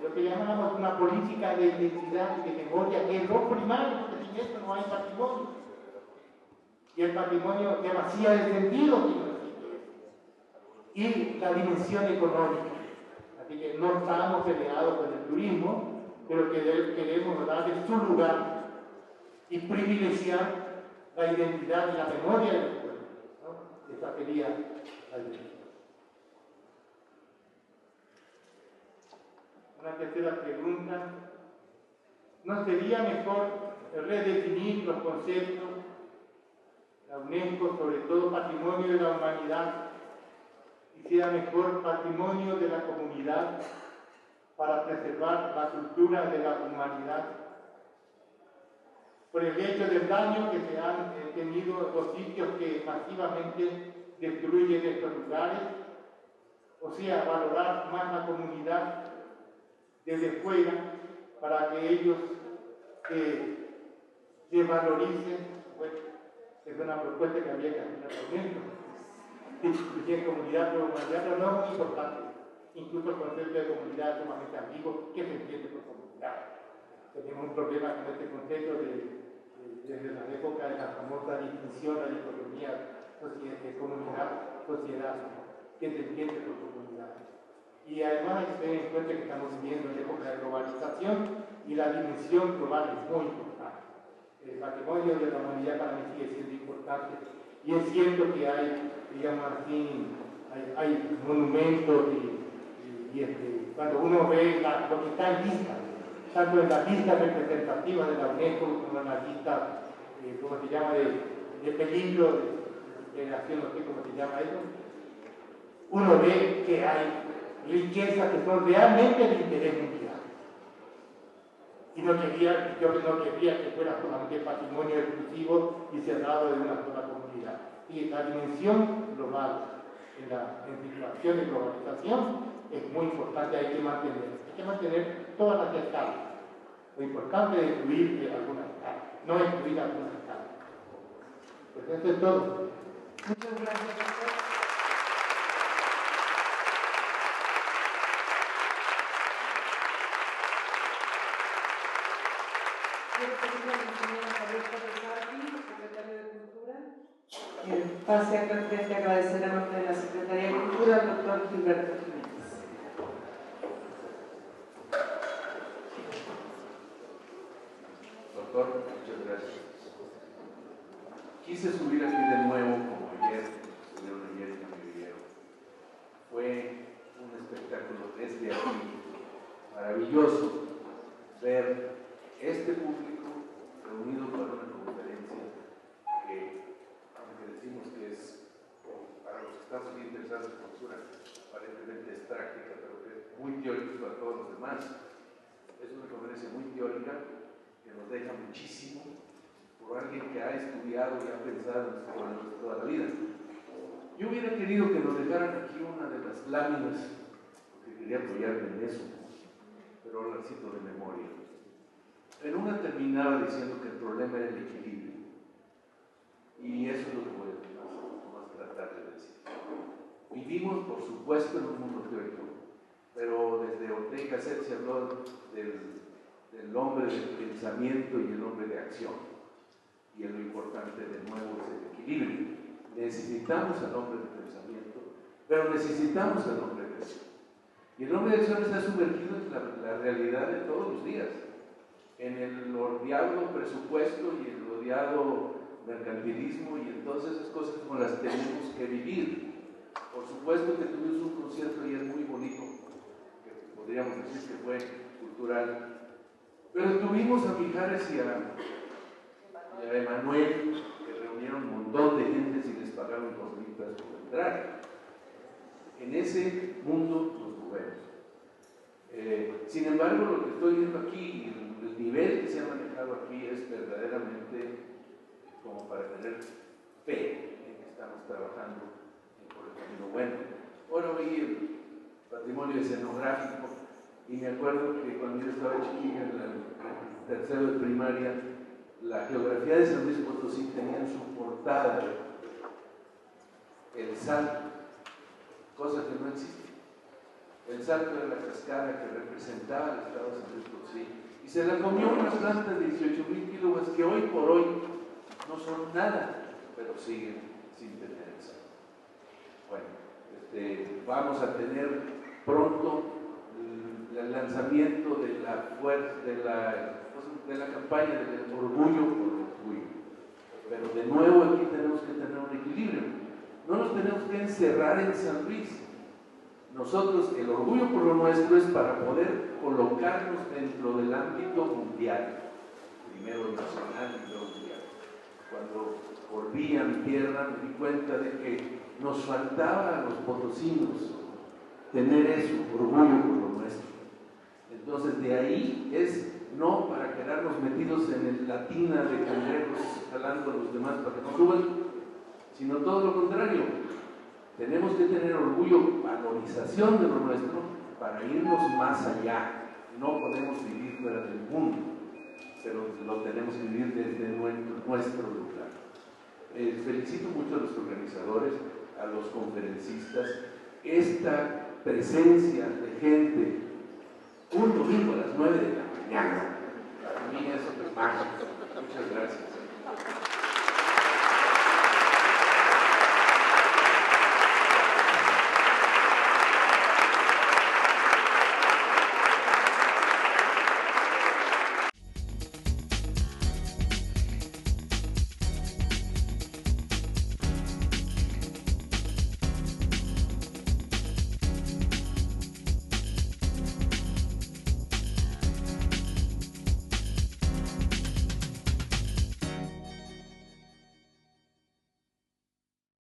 lo que llamamos una política de identidad y de memoria, que es lo primario, porque sin esto no hay patrimonio. Y el patrimonio demasiado de sentido y la dimensión económica. Así que no estamos peleados con el turismo, pero que queremos darle su lugar y privilegiar la identidad y la memoria del pueblo, ¿no? Esa sería la idea. Una tercera pregunta. ¿No sería mejor redefinir los conceptos? La UNESCO, sobre todo patrimonio de la humanidad, y sea mejor patrimonio de la comunidad para preservar la cultura de la humanidad, por el hecho del daño que se han tenido los sitios que masivamente destruyen estos lugares, o sea, valorar más la comunidad desde fuera para que ellos se valoricen. Bueno, es una propuesta que había que hacer también. Discutir comunidad por humanidad, pero no es muy importante. Incluso el concepto de comunidad es sumamente ambiguo. ¿Qué se entiende por comunidad? Tenemos un problema con este concepto desde la época de la famosa distinción, la dicotomía comunidad, sociedad. ¿Qué se entiende por comunidad? Y además hay que tener en cuenta que estamos viviendo en época de globalización y la dimensión global es muy importante. El patrimonio de la humanidad para mí sigue siendo importante. Y es cierto que hay, digamos así, hay monumentos y cuando uno ve lo que está en lista, tanto en la lista representativa de la UNESCO como en la lista, ¿cómo se llama?, de peligro, de generación, no sé cómo se llama eso, uno ve que hay riquezas que son realmente de interés mundial. Y yo no quería que fuera solamente patrimonio exclusivo y cerrado de una sola comunidad. Y la dimensión global en situación de globalización es muy importante, hay que mantener todas las escalas. Lo importante es excluir algunas escalas, no excluir algunas escalas. Pues eso es todo. Muchas gracias, doctor. Quiero pedirle a la señora Javier Torres, secretario de Cultura, pase acá al frente a agradecer a nombre de la Secretaría de Cultura al doctor Gilberto Jiménez. Doctor, muchas gracias. Quise subir aquí de nuevo, como ayer, estuvieron ayer en mi video. Fue un espectáculo desde aquí, maravilloso, ver este público reunido para una conferencia que, aunque decimos que es, para los que estamos bien interesados en cultura, aparentemente es práctica, pero que es muy teórico para todos los demás. Es una conferencia muy teórica que nos deja muchísimo por alguien que ha estudiado y ha pensado en estos problemas toda la vida. Yo hubiera querido que nos dejaran aquí una de las láminas, porque quería apoyarme en eso, pero la cito de memoria. En una terminaba diciendo que el problema era el equilibrio, y eso es lo que voy a tratar de decir. Vivimos, por supuesto, en un mundo teórico, pero desde Ortega y Gasset se habló del hombre de pensamiento y el hombre de acción. Y lo importante de nuevo es el equilibrio. Necesitamos al hombre de pensamiento, pero necesitamos al hombre de acción. Y el hombre de acción está sumergido en la realidad de todos los días, en el odiado presupuesto y el odiado mercantilismo y en todas esas cosas como las tenemos que vivir. Por supuesto que tuvimos un concierto ayer muy bonito, que podríamos decir que fue cultural, pero tuvimos a Mijares y a Emanuel, que reunieron un montón de gente y les pagaron 2,000 pesos por entrar. En ese mundo nos movemos. Sin embargo, lo que estoy viendo aquí, el nivel que se ha manejado aquí es verdaderamente como para tener fe en que estamos trabajando por el camino bueno. Ahora vi el patrimonio escenográfico y me acuerdo que cuando yo estaba chiquilla en el tercero de primaria, la geografía de San Luis Potosí tenía en su portada el salto, cosa que no existe. El salto era la cascada que representaba el estado de San Luis Potosí y se la comió una planta de 18,000 kilómetros que hoy por hoy no son nada, pero siguen sin tener el salto. Bueno, vamos a tener pronto el lanzamiento de la campaña del orgullo por el orgullo. Pero de nuevo aquí tenemos que tener un equilibrio. No nos tenemos que encerrar en San Luis. Nosotros, el orgullo por lo nuestro es para poder colocarnos dentro del ámbito mundial. Primero nacional y luego mundial. Cuando volví a mi tierra me di cuenta de que nos faltaba a los potosinos tener eso, orgullo por lo nuestro. Entonces de ahí es no para quedarnos metidos en la tina de cangrejos jalando a los demás para que nos suban, sino todo lo contrario. Tenemos que tener orgullo, valorización de lo nuestro para irnos más allá. No podemos vivir fuera del mundo, pero lo tenemos que vivir desde nuestro lugar. Felicito mucho a los organizadores, a los conferencistas, esta presencia de gente un domingo a las 9 de la mañana. Para mí eso es mágico. Muchas gracias.